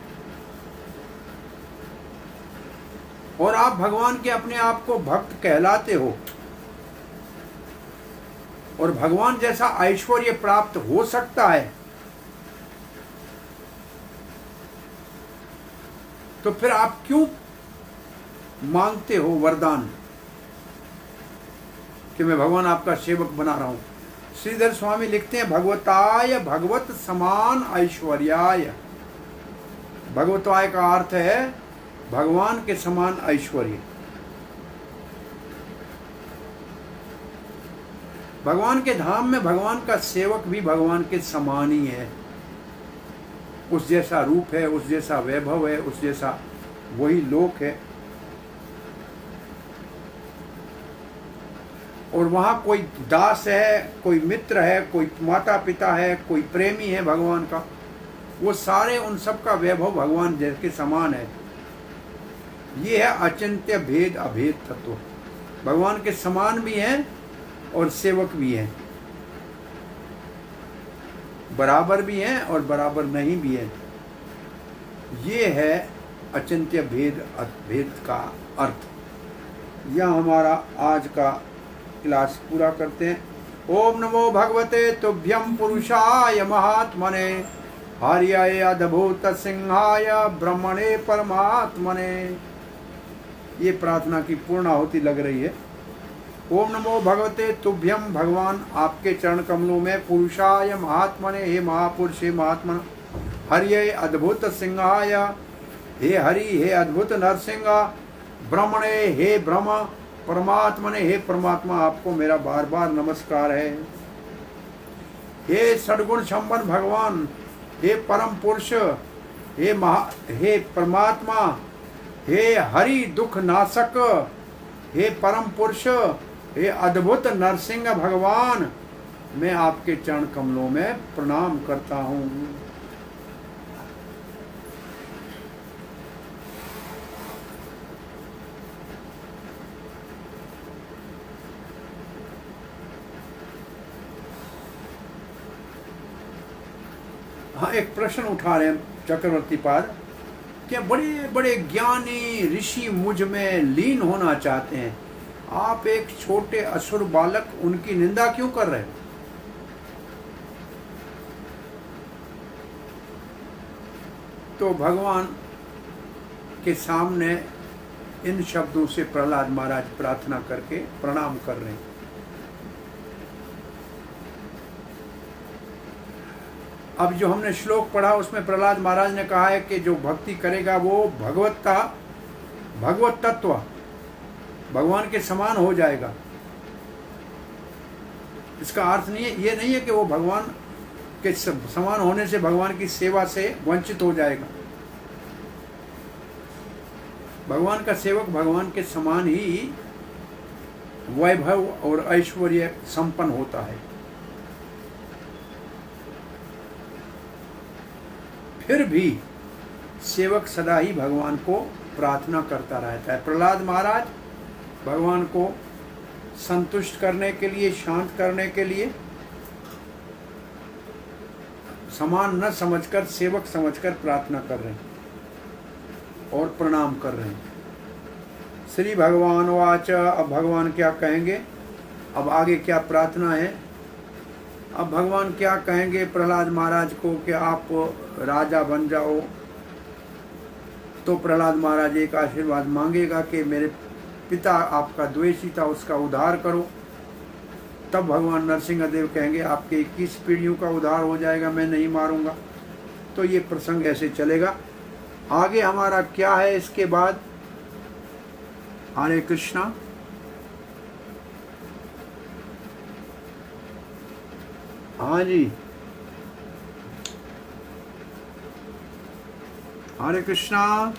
और आप भगवान के अपने आप को भक्त कहलाते हो, और भगवान जैसा ऐश्वर्य प्राप्त हो सकता है, तो फिर आप क्यों मांगते हो वरदान कि मैं भगवान आपका सेवक बना रहा हूं। श्रीधर स्वामी लिखते हैं, भगवताय भगवत समान ऐश्वर्याय। भगवताय का अर्थ है भगवान के समान ऐश्वर्य। भगवान के धाम में भगवान का सेवक भी भगवान के समान ही है, उस जैसा रूप है, उस जैसा वैभव है, उस जैसा वही लोक है। और वहाँ कोई दास है, कोई मित्र है, कोई माता पिता है, कोई प्रेमी है भगवान का, वो सारे उन सब का वैभव भगवान जैसे समान है। ये है अचिंत्य भेद अभेद तत्व। भगवान के समान भी हैं और सेवक भी हैं, बराबर भी हैं और बराबर नहीं भी हैं। ये है अचिंत्य भेद अभेद का अर्थ। यह हमारा आज का क्लास पूरा करते हैं। ओम नमो भगवते तुभ्यं पुरुषाय महात्मने हर्याय अद्भुत सिंहाय ब्रह्मणे परमात्मने। ये प्रार्थना की पूर्णाहुति लग रही है। ओम नमो भगवते तुभ्यं, भगवान आपके चरण कमलों में, पुरुषाय महात्मने, हे महापुरुष, हे महात्मा, हर्याय अद्भुत सिंहाय, हे हरि, हे अद्भुत नरसिंह, ब्रह्मणे, हे ब्रह्म, परमात्मने, हे परमात्मा, आपको मेरा बार बार नमस्कार है। हे सद्गुण संपन्न भगवान, हे परम पुरुष, हे परमात्मा, हे हरि दुख नाशक, हे परम पुरुष, हे अद्भुत नरसिंह भगवान, मैं आपके चरण कमलों में प्रणाम करता हूँ। हाँ, एक प्रश्न उठा रहे हैं चक्रवर्ती पाद, क्या बड़े बड़े ज्ञानी ऋषि मुझ में लीन होना चाहते हैं, आप एक छोटे असुर बालक उनकी निंदा क्यों कर रहे हो? तो भगवान के सामने इन शब्दों से प्रहलाद महाराज प्रार्थना करके प्रणाम कर रहे हैं। अब जो हमने श्लोक पढ़ा उसमें प्रहलाद महाराज ने कहा है कि जो भक्ति करेगा वो भगवत तत्व भगवान के समान हो जाएगा। इसका अर्थ नहीं है, ये नहीं है कि वो भगवान के समान होने से भगवान की सेवा से वंचित हो जाएगा। भगवान का सेवक भगवान के समान ही वैभव और ऐश्वर्य संपन्न होता है। फिर भी सेवक सदा ही भगवान को प्रार्थना करता रहता है। प्रहलाद महाराज भगवान को संतुष्ट करने के लिए, शांत करने के लिए समान न समझकर सेवक समझकर प्रार्थना कर रहे हैं और प्रणाम कर रहे हैं। श्री भगवान वाच, अब भगवान क्या कहेंगे, अब आगे क्या प्रार्थना है। अब भगवान क्या कहेंगे प्रहलाद महाराज को कि आप राजा बन जाओ। तो प्रहलाद महाराज एक आशीर्वाद मांगेगा कि मेरे पिता आपका द्वेषी था, उसका उद्धार करो। तब भगवान नरसिंह देव कहेंगे आपके 21 पीढ़ियों का उद्धार हो जाएगा, मैं नहीं मारूंगा। तो ये प्रसंग ऐसे चलेगा। आगे हमारा क्या है इसके बाद। हरे कृष्णा। हाँ जी, हरे कृष्णा।